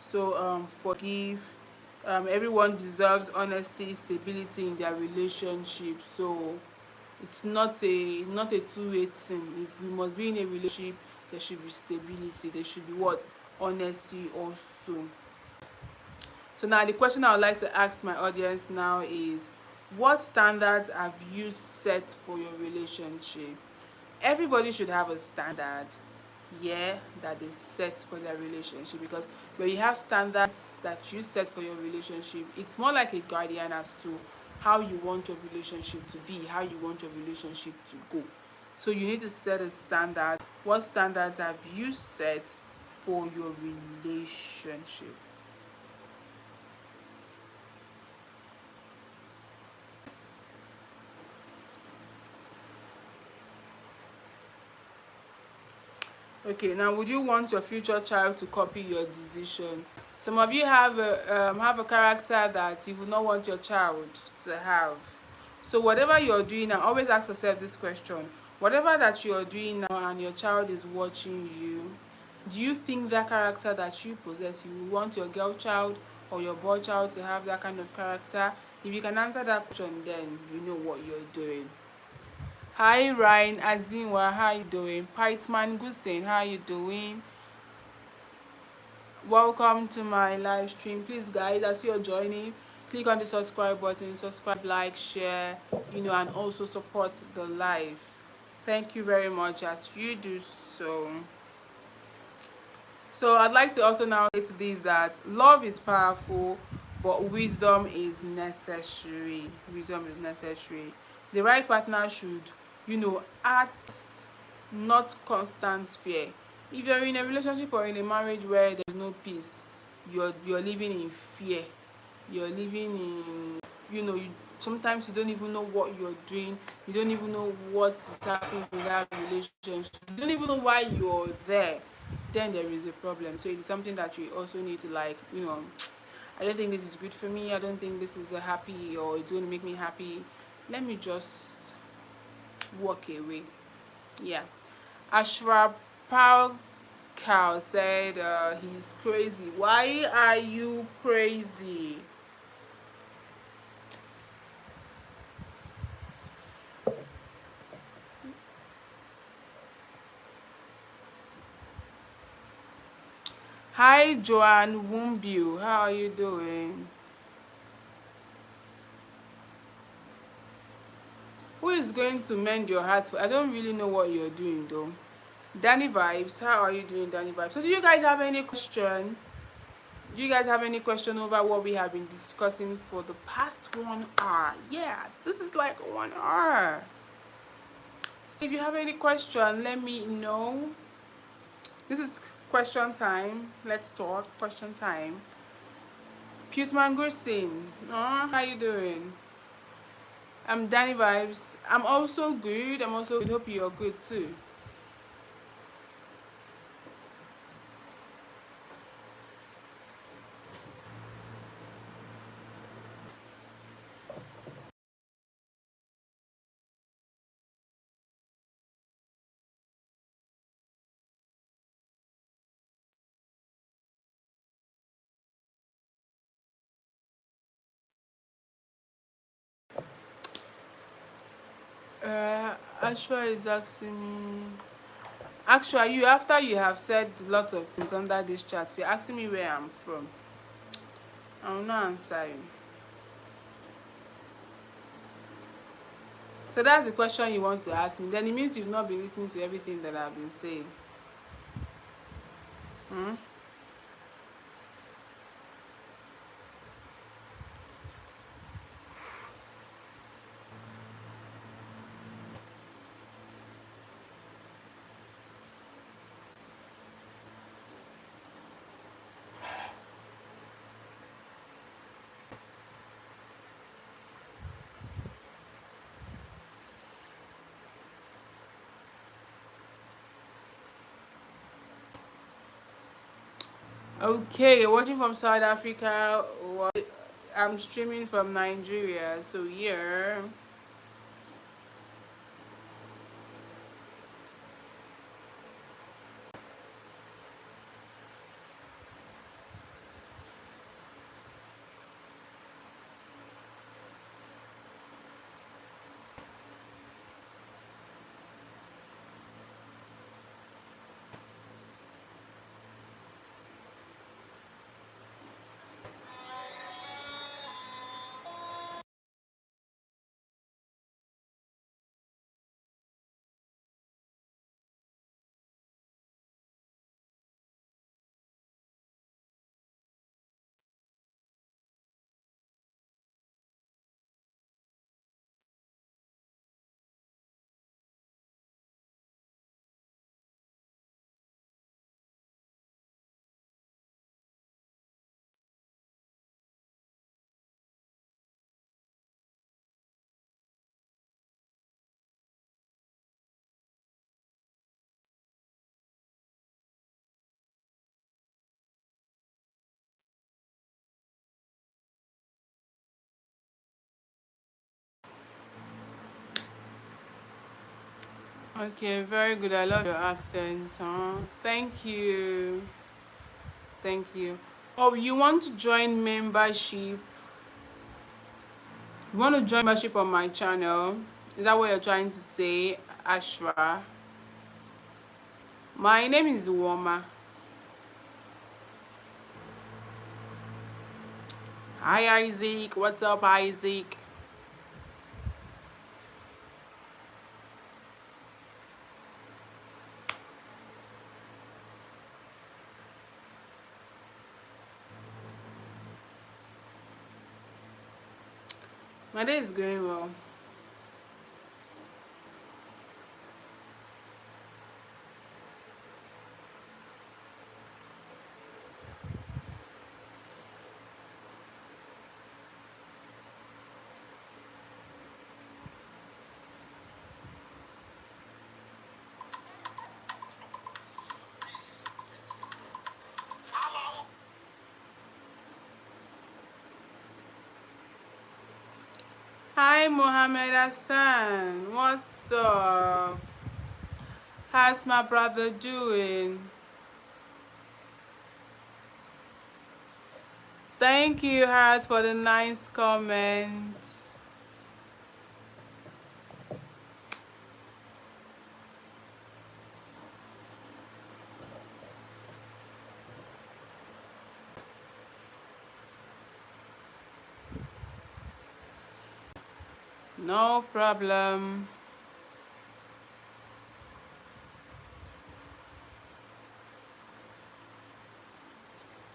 Speaker 1: So forgive. Everyone deserves honesty, stability in their relationship. So it's not a two-way thing. If we must be in a relationship, there should be stability. There should be what? Honesty also. So now the question I would like to ask my audience now is, what standards have you set for your relationship? Everybody should have a standard, yeah, that they set for their relationship, because when you have standards that you set for your relationship, it's more like a guardian as to how you want your relationship to be, how you want your relationship to go. So you need to set a standard. What standards have you set for your relationship? Okay, now would you want your future child to copy your decision? Some of you have a character that you would not want your child to have. So whatever you're doing now, always ask yourself this question. Whatever that you're doing now and your child is watching you, do you think that character that you possess, you want your girl child or your boy child to have that kind of character? If you can answer that question, then you know what you're doing. Hi Ryan Azinwa, how you doing? Piteman Gusin, how you doing? Welcome to my live stream. Please guys, as you're joining, click on the subscribe button, subscribe, like, share, and also support the live. Thank you very much as you do so. So I'd like to also now say to this that love is powerful, but wisdom is necessary. Wisdom is necessary. The right partner should, act, not constant fear. If you're in a relationship or in a marriage where there's no peace, you're living in fear. You're living in, sometimes you don't even know what you're doing. You don't even know what is happening in that relationship. You don't even know why you're there. Then there is a problem. So it's something that you also need to I don't think this is good for me. I don't think this is a happy, or it's going to make me happy. Let me just walk away. Yeah. Ashra Pal Cow said he's crazy. Why are you crazy? Hi Joanne Wumbu, how are you doing? Who is going to mend your heart? I don't really know what you're doing though. Danny Vibes, how are you doing, Danny Vibes? So do you guys have any question? Do you guys have any question over what we have been discussing for the past 1 hour? Yeah, this is like 1 hour. So if you have any question, let me know. This is question time. Let's talk. Question time. Puteman Gersin. How you doing? I'm Danny Vibes. I'm also good. I'm also good. Hope you're good too. Ashwa is asking me. Actually, you after you have said lots of things under this chat, you're asking me where I'm from. I will not answer you. So that's the question you want to ask me. Then it means you've not been listening to everything that I've been saying. Hmm? Okay, you're watching from South Africa. I'm streaming from Nigeria. So yeah. Okay, very good. I love your accent. Huh? Thank you. Thank you. Oh, you want to join membership? You want to join membership on my channel? Is that what you're trying to say, Ashra? My name is Woma. Hi, Isaac. What's up, Isaac? My day is going well. Hi, Mohammed Hassan. What's up? How's my brother doing? Thank you, Heart, for the nice comment. No problem.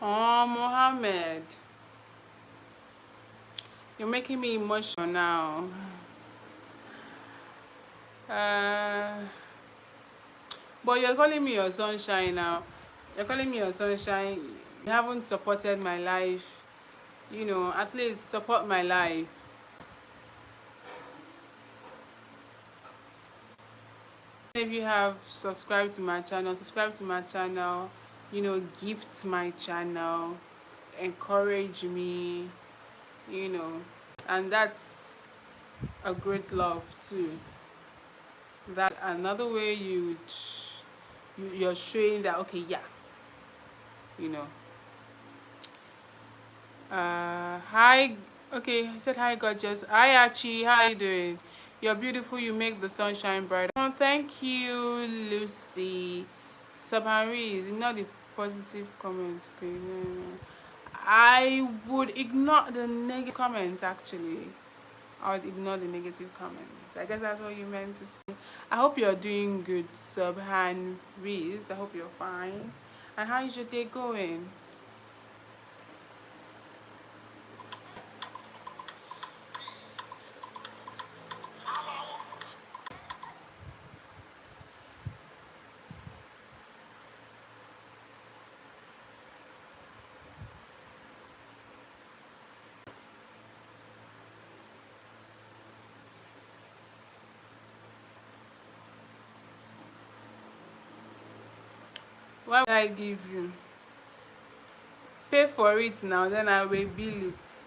Speaker 1: Oh, Mohammed, you're making me emotional now. Uh, But you're calling me your sunshine now. You're calling me your sunshine. You haven't supported my life. At least support my life. If you have subscribed to my channel, subscribe to my channel, gift my channel, encourage me, you know, and that's a great love too. That another way you're showing that, okay, yeah, you know. Hi, okay, I said hi, gorgeous. Hi, Archie, how are you doing? You're beautiful, you make the sunshine brighter. Oh, thank you, Lucy. Sabari is not the positive comment, please. I would ignore the negative comment, actually. I would ignore the negative comments. I guess that's what you meant to say. I hope you're doing good, Subhan Reese. I hope you're fine. And how is your day going? Why would I give you? Pay for it now, then I will bill it.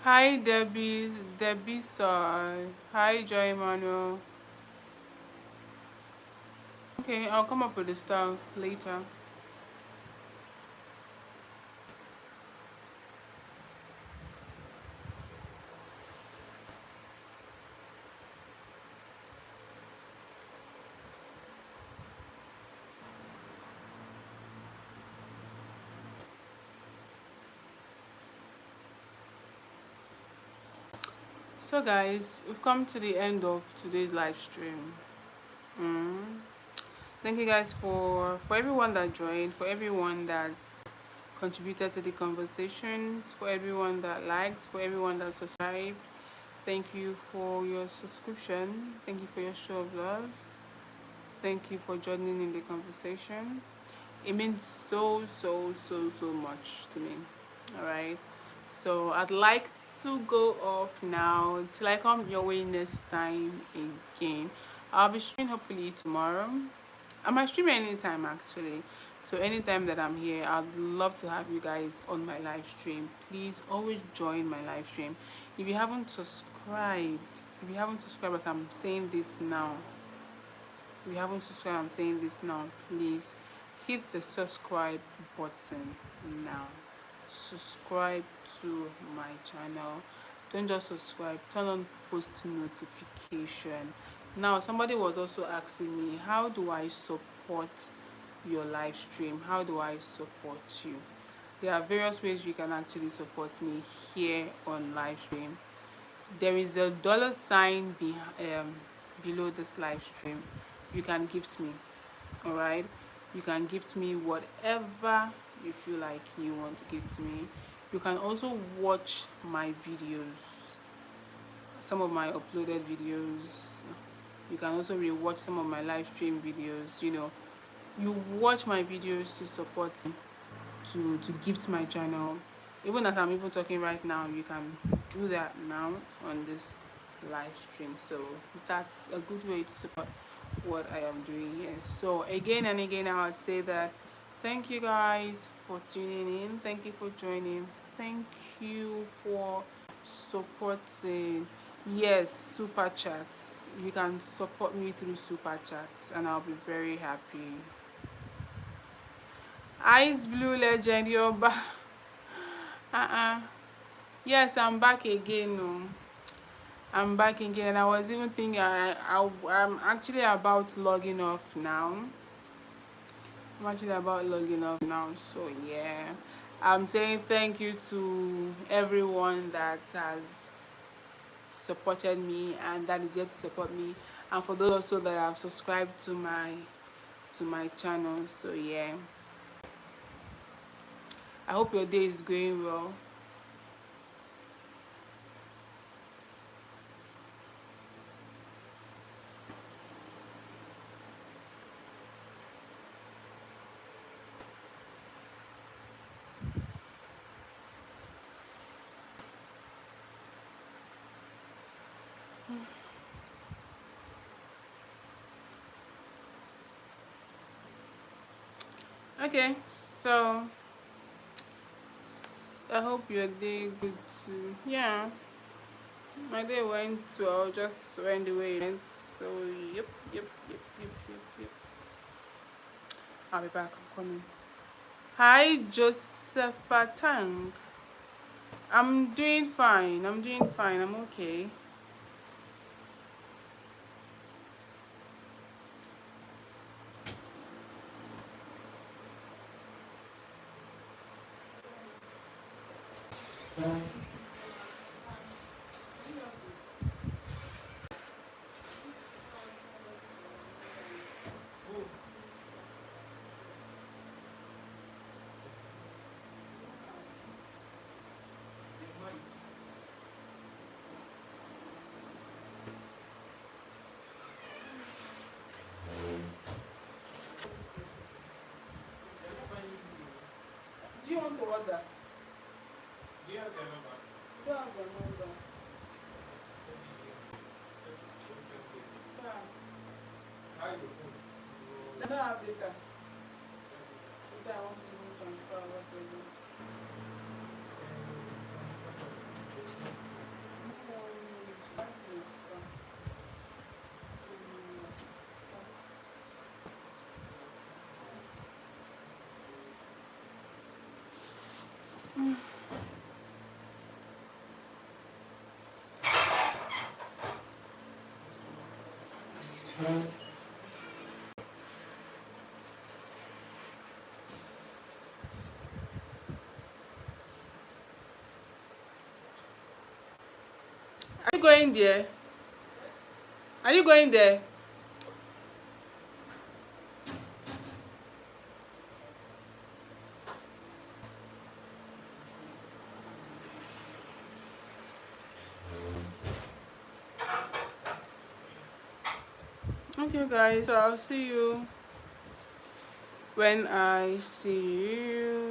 Speaker 1: Hi Debbie sir. Hi Joy Manuel. Okay, I'll come up with the style later. So guys, we've come to the end of today's live stream. Mm. Thank you guys for everyone that joined, for everyone that contributed to the conversation, for everyone that liked, for everyone that subscribed. Thank you for your subscription. Thank you for your show of love. Thank you for joining in the conversation. It means so, so, so, so much to me. All right. So I'd like to go off now till I come your way next time again. I'll be streaming hopefully tomorrow. I might stream anytime actually. So anytime that I'm here, I'd love to have you guys on my live stream. Please always join my live stream. If you haven't subscribed, as I'm saying this now, if you haven't subscribed, I'm saying this now, please hit the subscribe button now. Subscribe to my channel. Don't just subscribe, turn on post notification. Now somebody was also asking me, how do I support your live stream? How do I support you? There are various ways you can actually support me here on live stream. There is a $ below this live stream. You can gift me. All right, you can gift me whatever you feel like you want to give to me. You can also watch my videos, some of my uploaded videos. You can also rewatch some of my live stream videos. You watch my videos to support me, to gift my channel. Even as I'm even talking right now, you can do that now on this live stream. So that's a good way to support what I am doing here. So again and again, I would say that Thank you guys for tuning in. Thank you for joining. Thank you for supporting. Yes, super chats. You can support me through super chats and I'll be very happy. Ice Blue Legend, you're back. Uh-uh. Yes, I'm back again. No. I'm back again, and I was even thinking I'm actually about logging off now. I'm actually about logging off now, so yeah. I'm saying thank you to everyone that has supported me and that is yet to support me, and for those also that have subscribed to my channel. So yeah, I hope your day is going well. Okay, so I hope your day good too. Yeah, my day went well, just went the way it went. So yep. I'll be back. I'm coming. Hi, Josepha Tang. I'm doing fine. I'm doing fine. I'm okay. Do you want to order? Do you have their number? Do you have their number? Fine. How is your phone? I don't have data. She said I want to even transfer what they do. Are you going there? Are you going there? Okay, guys. So I'll see you when I see you.